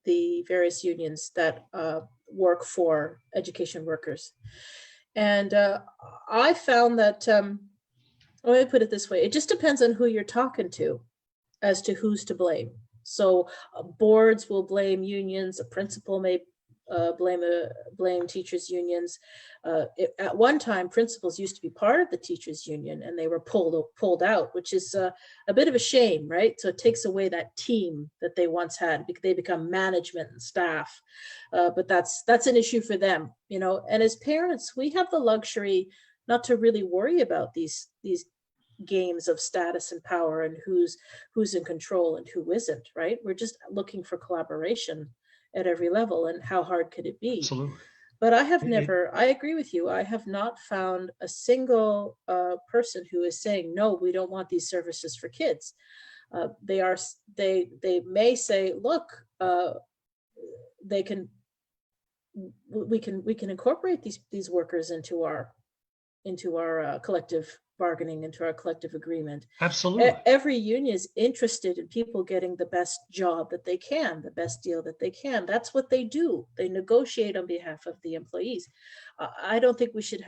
the various unions that work for education workers. And I found that, let me put it this way, it just depends on who you're talking to as to who's to blame. So boards will blame unions, a principal may blame teachers unions. At one time, principals used to be part of the teachers union, and they were pulled out, which is a bit of a shame, right? So it takes away that team that they once had. They become management and staff, but that's an issue for them, you know. And as parents, we have the luxury not to really worry about these games of status and power and who's in control and who isn't, right? We're just looking for collaboration at every level, and how hard could it be? Absolutely. But I agree with you, I have not found a single person who is saying, no, we don't want these services for kids. They may say, look, they can we can incorporate these workers into our collective bargaining, into our collective agreement. Absolutely. Every union is interested in people getting the best job that they can, the best deal that they can. That's what they do. They negotiate on behalf of the employees. I don't think we should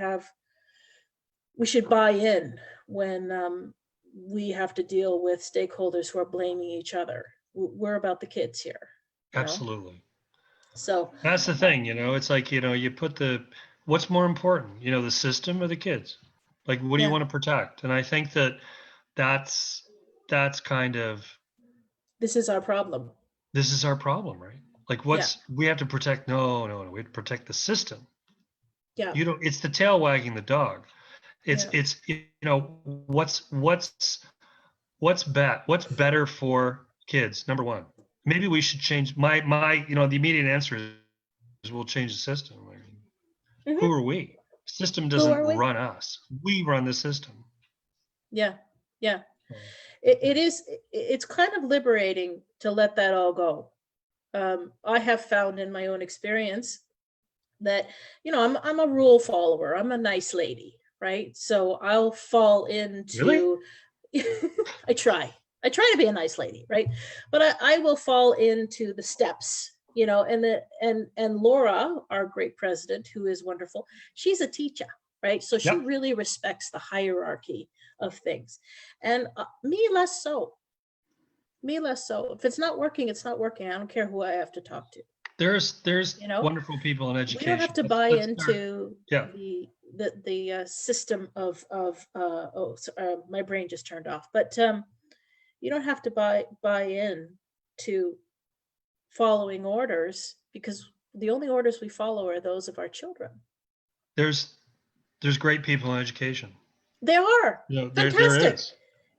buy in when we have to deal with stakeholders who are blaming each other. We're about the kids here. Absolutely. So that's the thing, it's like, you put what's more important, the system or the kids? Like, what do you want to protect? And I think that's kind of, this is our problem. This is our problem, right? Like, we have to protect? No, we have to protect the system. Yeah. It's the tail wagging the dog. It's what's better for kids? Number one, maybe we should change my the immediate answer is we'll change the system. I mean, who are we? System doesn't run us. We run the system. Yeah. It's kind of liberating to let that all go. I have found in my own experience that, I'm a rule follower. I'm a nice lady, right? So I'll fall into, really? I try to be a nice lady, right? But I will fall into the steps, and Laura, our great president, who is wonderful, she's a teacher, right? So she really respects the hierarchy of things, and me less so. If it's not working, it's not working. I don't care who I have to talk to. There's wonderful people in education. We don't have to buy into the system of my brain just turned off, but you don't have to buy in to following orders, because the only orders we follow are those of our children. There's great people in education. There are. Fantastic.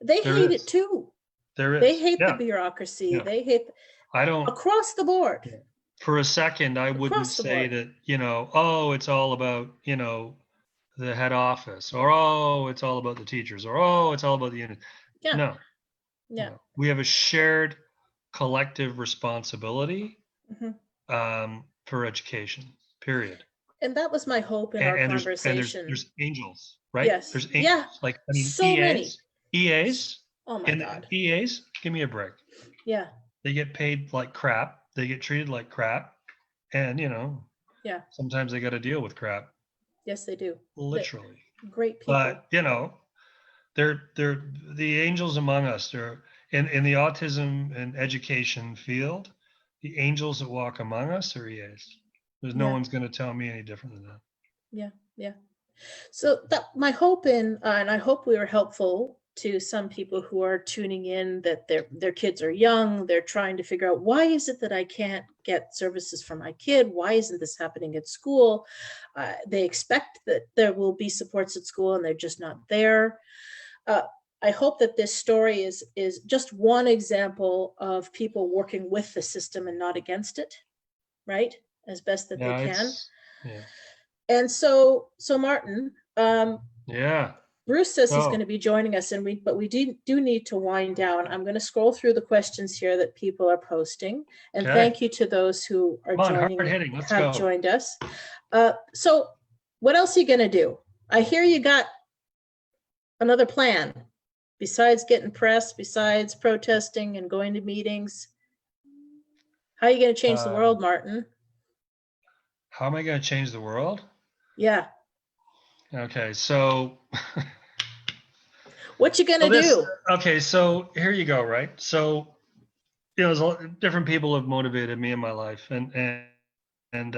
They hate it too. They hate the bureaucady. Yeah. They hate across the board. For a second, I wouldn't say that, it's all about, the head office, or, it's all about the teachers, or, it's all about the unit. Yeah. No. Yeah. No. We have a shared collective responsibility for education, period. And that was my hope in our conversation. There's angels, right? Yes. There's angels. Yeah. Like, so many. EAs. Oh my God. EAs, give me a break. Yeah. They get paid like crap. They get treated like crap. And, sometimes they got to deal with crap. Yes, they do. Literally. Great people. But, they're the angels among us. They're in the autism and education field. The angels that walk among us are EAs. There's no one's going to tell me any different than that. Yeah. So that my hope and I hope we were helpful to some people who are tuning in, that their kids are young. They're trying to figure out, why is it that I can't get services for my kid? Why isn't this happening at school? They expect that there will be supports at school, and they're just not there. I hope that this story is just one example of people working with the system and not against it, right? As best that they can. Yeah. And so Martin, Bruce says he's going to be joining us, but we do need to wind down. I'm going to scroll through the questions here that people are posting, and thank you to those who are joined us. So what else are you going to do? I hear you got another plan besides getting press, besides protesting and going to meetings. How are you going to change the world, Martin? How am I going to change the world? Yeah. Okay, so what you gonna do? Okay, so here you go, right? So, there's different people have motivated me in my life, and and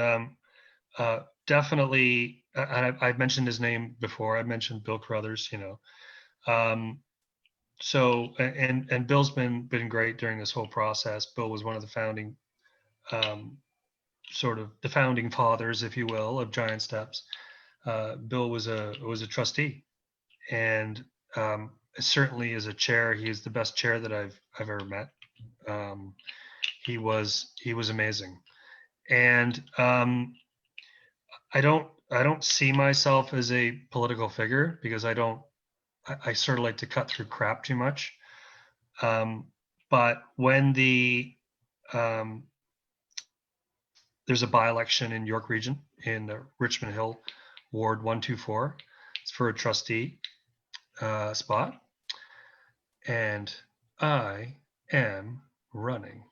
definitely, I've mentioned his name before. I mentioned Bill Carruthers, so and Bill's been great during this whole process. Bill was one of the founding sort of the founding fathers, if you will, of Giant Steps. Bill was a trustee, and certainly as a chair, he is the best chair that I've ever met. He was amazing, and I don't see myself as a political figure because I sort of like to cut through crap too much. But when there's a by-election in York Region in the Richmond Hill, Ward 124. It's for a trustee spot. And I am running.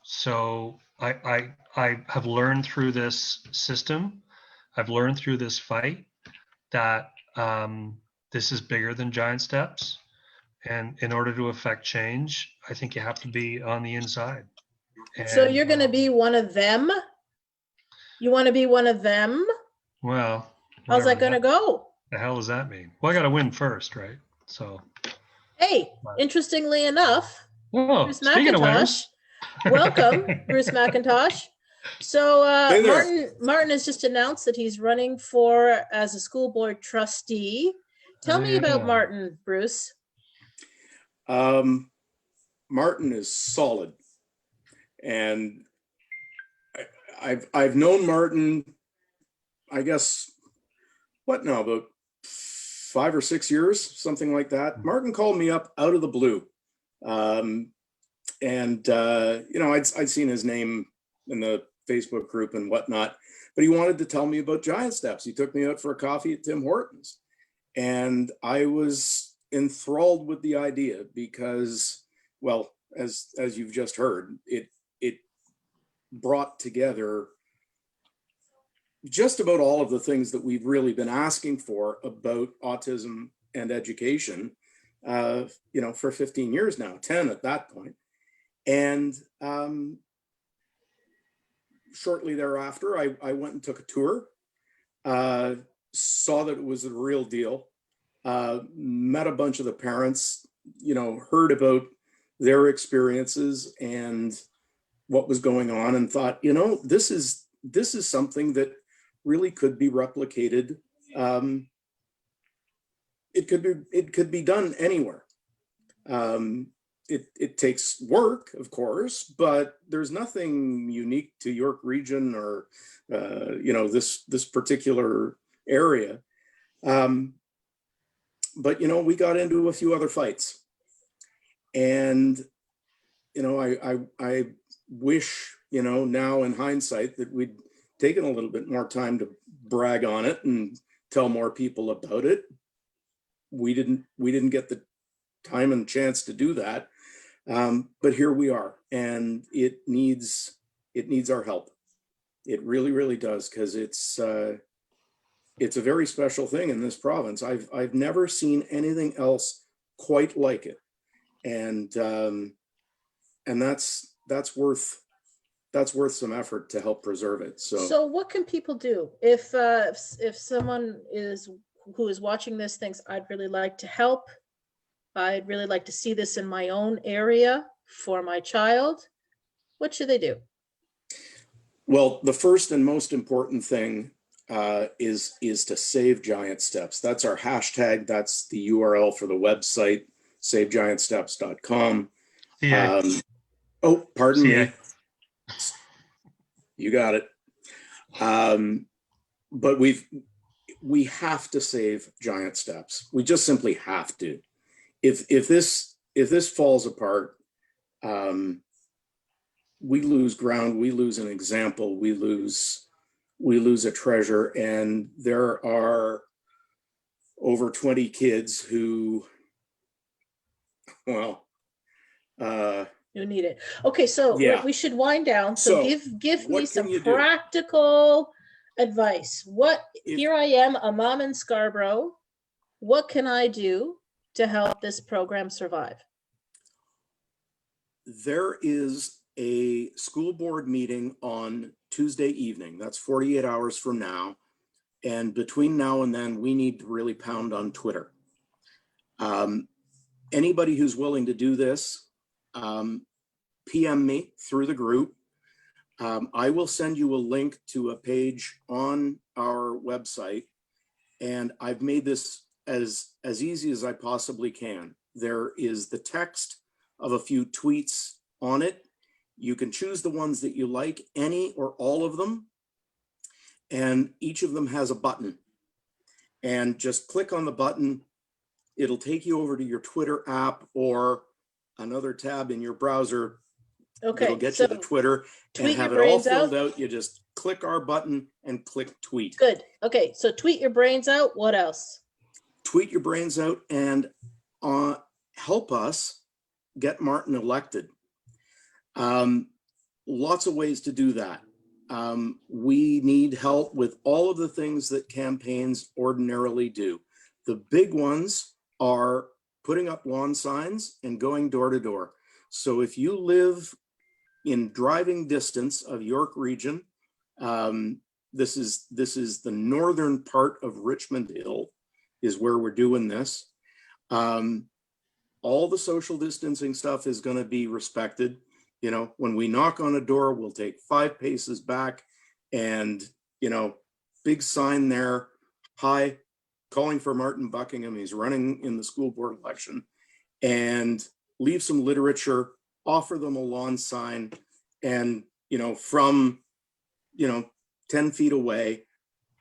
So I have learned through this system, I've learned through this fight that this is bigger than Giant Steps. And in order to affect change, I think you have to be on the inside. And, so you're going to be one of them? You want to be one of them? Well, how's that going to go? The hell does that mean? Well, I got to win first, right? So, hey, interestingly enough, Bruce speaking McIntosh, welcome, Bruce McIntosh. So hey, Martin has just announced that he's running as a school board trustee. Tell me about Martin, Bruce. Martin is solid, and I've known Martin, I guess, about 5 or 6 years, something like that. Martin called me up out of the blue. I'd seen his name in the Facebook group and whatnot, but he wanted to tell me about Giant Steps. He took me out for a coffee at Tim Hortons, and I was enthralled with the idea because, well, as you've just heard, it brought together just about all of the things that we've really been asking for about autism and education, for 15 years now, 10 at that point. And shortly thereafter, I went and took a tour, saw that it was the real deal, met a bunch of the parents, heard about their experiences and what was going on, and thought, this is something that really could be replicated. It could be done anywhere. It takes work, of course, but there's nothing unique to York Region or this particular area. But we got into a few other fights, and I wish, now in hindsight, that we'd taken a little bit more time to brag on it and tell more people about it. We didn't get the time and chance to do that, but here we are, and it needs our help. It really, really does, because it's a very special thing in this province. I've never seen anything else quite like it, and that's worth some effort to help preserve it. So what can people do if someone who is watching this thinks, I'd really like to help, I'd really like to see this in my own area for my child? What should they do? Well, the first and most important thing is to save Giant Steps. That's our hashtag. That's the URL for the website, savegiantsteps.com. Pardon me. You got it. But we have to save Giant Steps. We just simply have to. If this falls apart, we lose ground. We lose an example. We lose a treasure. And there are over 20 kids who, you need it. Okay, so yeah. We should wind down. So give me some practical advice. Here I am, a mom in Scarborough. What can I do to help this program survive? There is a school board meeting on Tuesday evening. That's 48 hours from now. And between now and then, we need to really pound on Twitter. Anybody who's willing to do this, PM me through the group. I will send you a link to a page on our website, and I've made this as easy as I possibly can. There is the text of a few tweets on it. You can choose the ones that you like, any or all of them, and each of them has a button. And just click on the button. It'll take you over to your Twitter app or another tab in your browser. Okay, It'll get so you to Twitter and tweet have your it all brains filled out. out. You just click our button and click tweet. Good. Okay, so tweet your brains out. What else? Tweet your brains out and help us get Martin elected. Lots of ways to do that. We need help with all of the things that campaigns ordinarily do. The big ones are putting up lawn signs and going door to door. So if you live in driving distance of York Region, this is the northern part of Richmond Hill is where we're doing this. All the social distancing stuff is going to be respected. You know, when we knock on a door, we'll take 5 paces back and, you know, big sign there, hi, calling for Martin Buckingham. He's running in the school board election, and leave some literature, offer them a lawn sign, and, you know, from, you know, 10 feet away,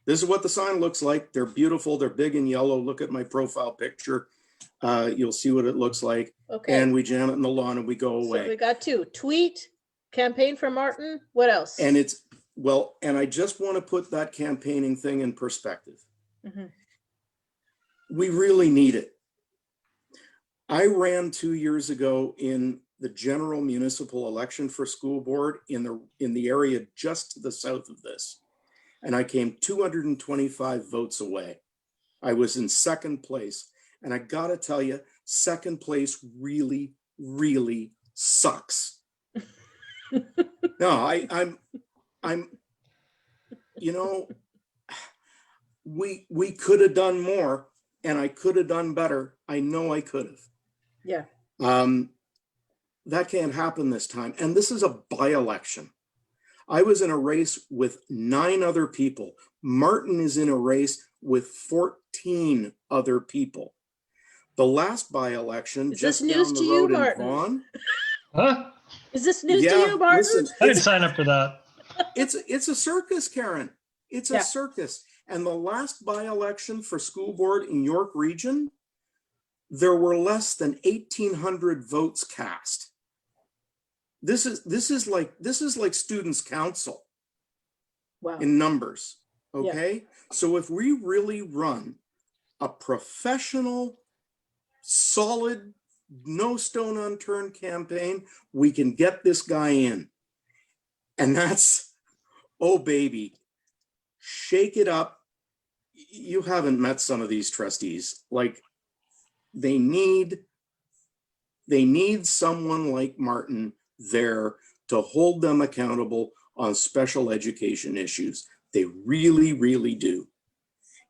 this is what the sign looks like. They're beautiful. They're big and yellow. Look at my profile picture. You'll see what it looks like. Okay. And we jam it in the lawn and we go away. So we got 2. Tweet, campaign for Martin. What else? And it's, well, and I just want to put that campaigning thing in perspective. Mm-hmm. We really need it. I ran 2 years ago in the general municipal election for school board in the area just to the south of this. And I came 225 votes away. I was in second place. And I gotta tell you, second place really, really sucks. No, I'm, you know, we could have done more, and I could have done better. I know I could have. Yeah. That can't happen this time. And this is a by-election. I was in a race with 9 other people. Martin is in a race with 14 other people. The last by-election, just down the road in Vaughan. Huh? Is this news to you, Martin? Listen, I didn't sign up for that. It's a circus, Karen. It's a circus. And the last by-election for school board in York Region, there were less than 1,800 votes cast. This is like Students' Council. Wow. In numbers. Okay. Yeah. So if we really run a professional, solid, no stone unturned campaign, we can get this guy in. And that's, oh baby, shake it up. You haven't met some of these trustees. Like, they need someone like Martin there to hold them accountable on special education issues. They really, really do.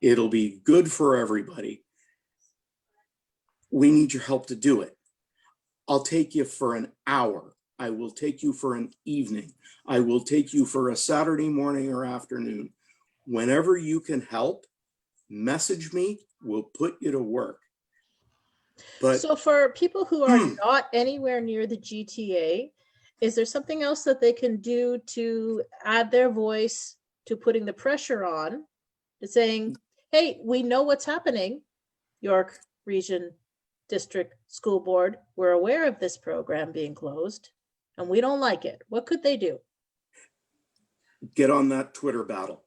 It'll be good for everybody. We need your help to do it. I'll take you for an hour. I will take you for an evening. I will take you for a Saturday morning or afternoon. Whenever you can help, message me. We'll put you to work. But so for people who are not anywhere near the GTA, is there something else that they can do to add their voice to putting the pressure on, to saying, hey, we know what's happening, York Region District School Board, we're aware of this program being closed and we don't like it. What could they do? Get on that Twitter battle.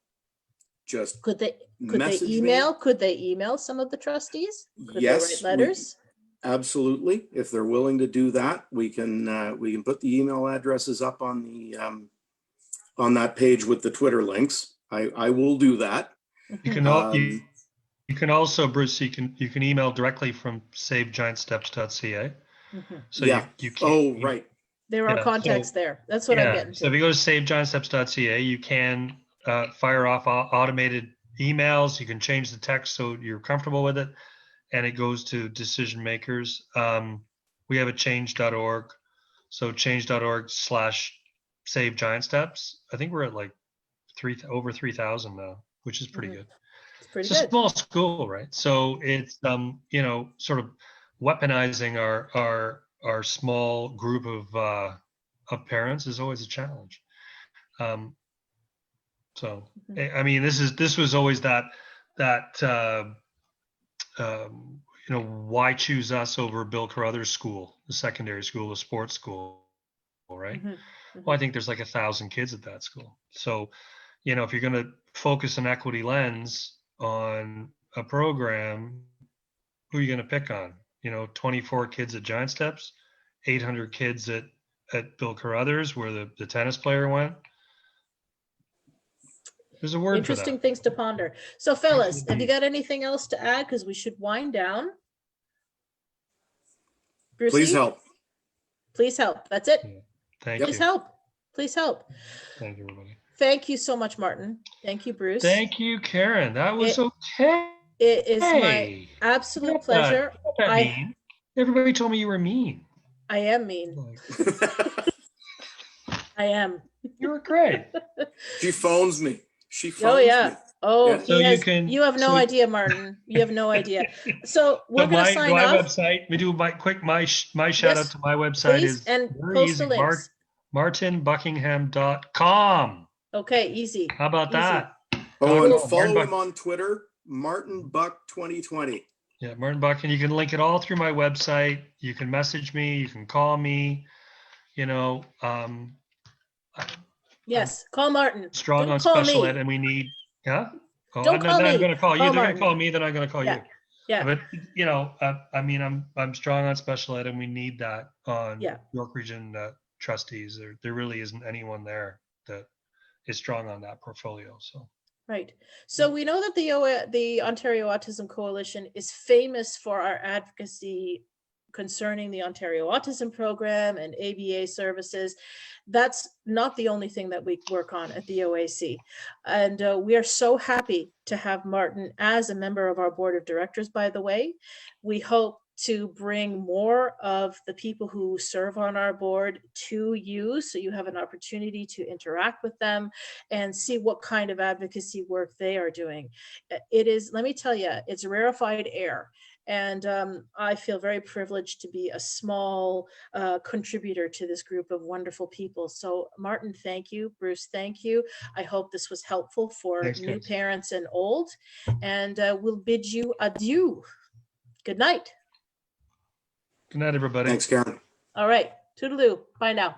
Just could they email? Me. Could they email some of the trustees? Could yes, they write letters? Absolutely. If they're willing to do that, we can put the email addresses up on the on that page with the Twitter links. I will do that. You can also, Bruce, you can email directly from savegiantsteps.ca. Mm-hmm. So yeah. you can, right. There are Yeah, contacts there. That's what I'm getting so if to. you go to savegiantsteps.ca, you can fire off automated emails. You can change the text so you're comfortable with it, and it goes to decision makers. We have a change.org. So change.org/savegiantsteps. I think we're at like over 3,000 now, which is pretty good. It's pretty It's a good. small school, right? So it's you know, sort of weaponizing our small group of parents is always a challenge. So I mean, this was always that you know, why choose us over Bill Carruthers School, the secondary school, the sports school, right? Well, I think there's like 1,000 kids at that school. So, you know, if you're going to focus an equity lens on a program, who are you going to pick on? You know, 24 kids at Giant Steps, 800 kids at Bill Carruthers, where the tennis player went. There's a word Interesting for that. things to ponder. So, fellas, have you got anything else to add? Because we should wind down. Brucey? Please help. Please help. That's it. Yeah. Thank Please you. help. Please help. Thank you, everybody. Thank you so much, Martin. Thank you, Bruce. Thank you, Karen. That was okay. It is my absolute pleasure. Mean. Everybody told me you were mean. I am mean. I am. You were great. She phones me. She phones me. Oh, Yeah. So you have no idea, Martin. You have no idea. So we're going to sign off. My website, we do my shout out to my website please, is and very post easy. the links. martinbuckingham.com. Okay, easy. How about that? Oh, and follow him on Twitter, Martin Buck 2020. Yeah, Martin Buck, and you can link it all through my website. You can message me, you can call me, you know, yes, call Martin. Strong on special ed, and we need, yeah. Oh, Don't call me. I'm going to call you. They're going to call me, then I'm going to call you. Yeah. But you know, I mean, I'm strong on special ed, and we need that on York Region trustees. There really isn't anyone there that is strong on that portfolio. So. Right. So we know that the Ontario Autism Coalition is famous for our advocacy concerning the Ontario Autism Program and ABA services. That's not the only thing that we work on at the OAC. And we are so happy to have Martin as a member of our board of directors, by the way. We hope to bring more of the people who serve on our board to you, so you have an opportunity to interact with them and see what kind of advocacy work they are doing. It is, let me tell you, it's rarefied air. And I feel very privileged to be a small contributor to this group of wonderful people. So Martin, thank you. Bruce, thank you. I hope this was helpful for new parents and old. And we'll bid you adieu. Good night. Good night, everybody. Thanks, Karen. All right. Toodaloo. Bye now.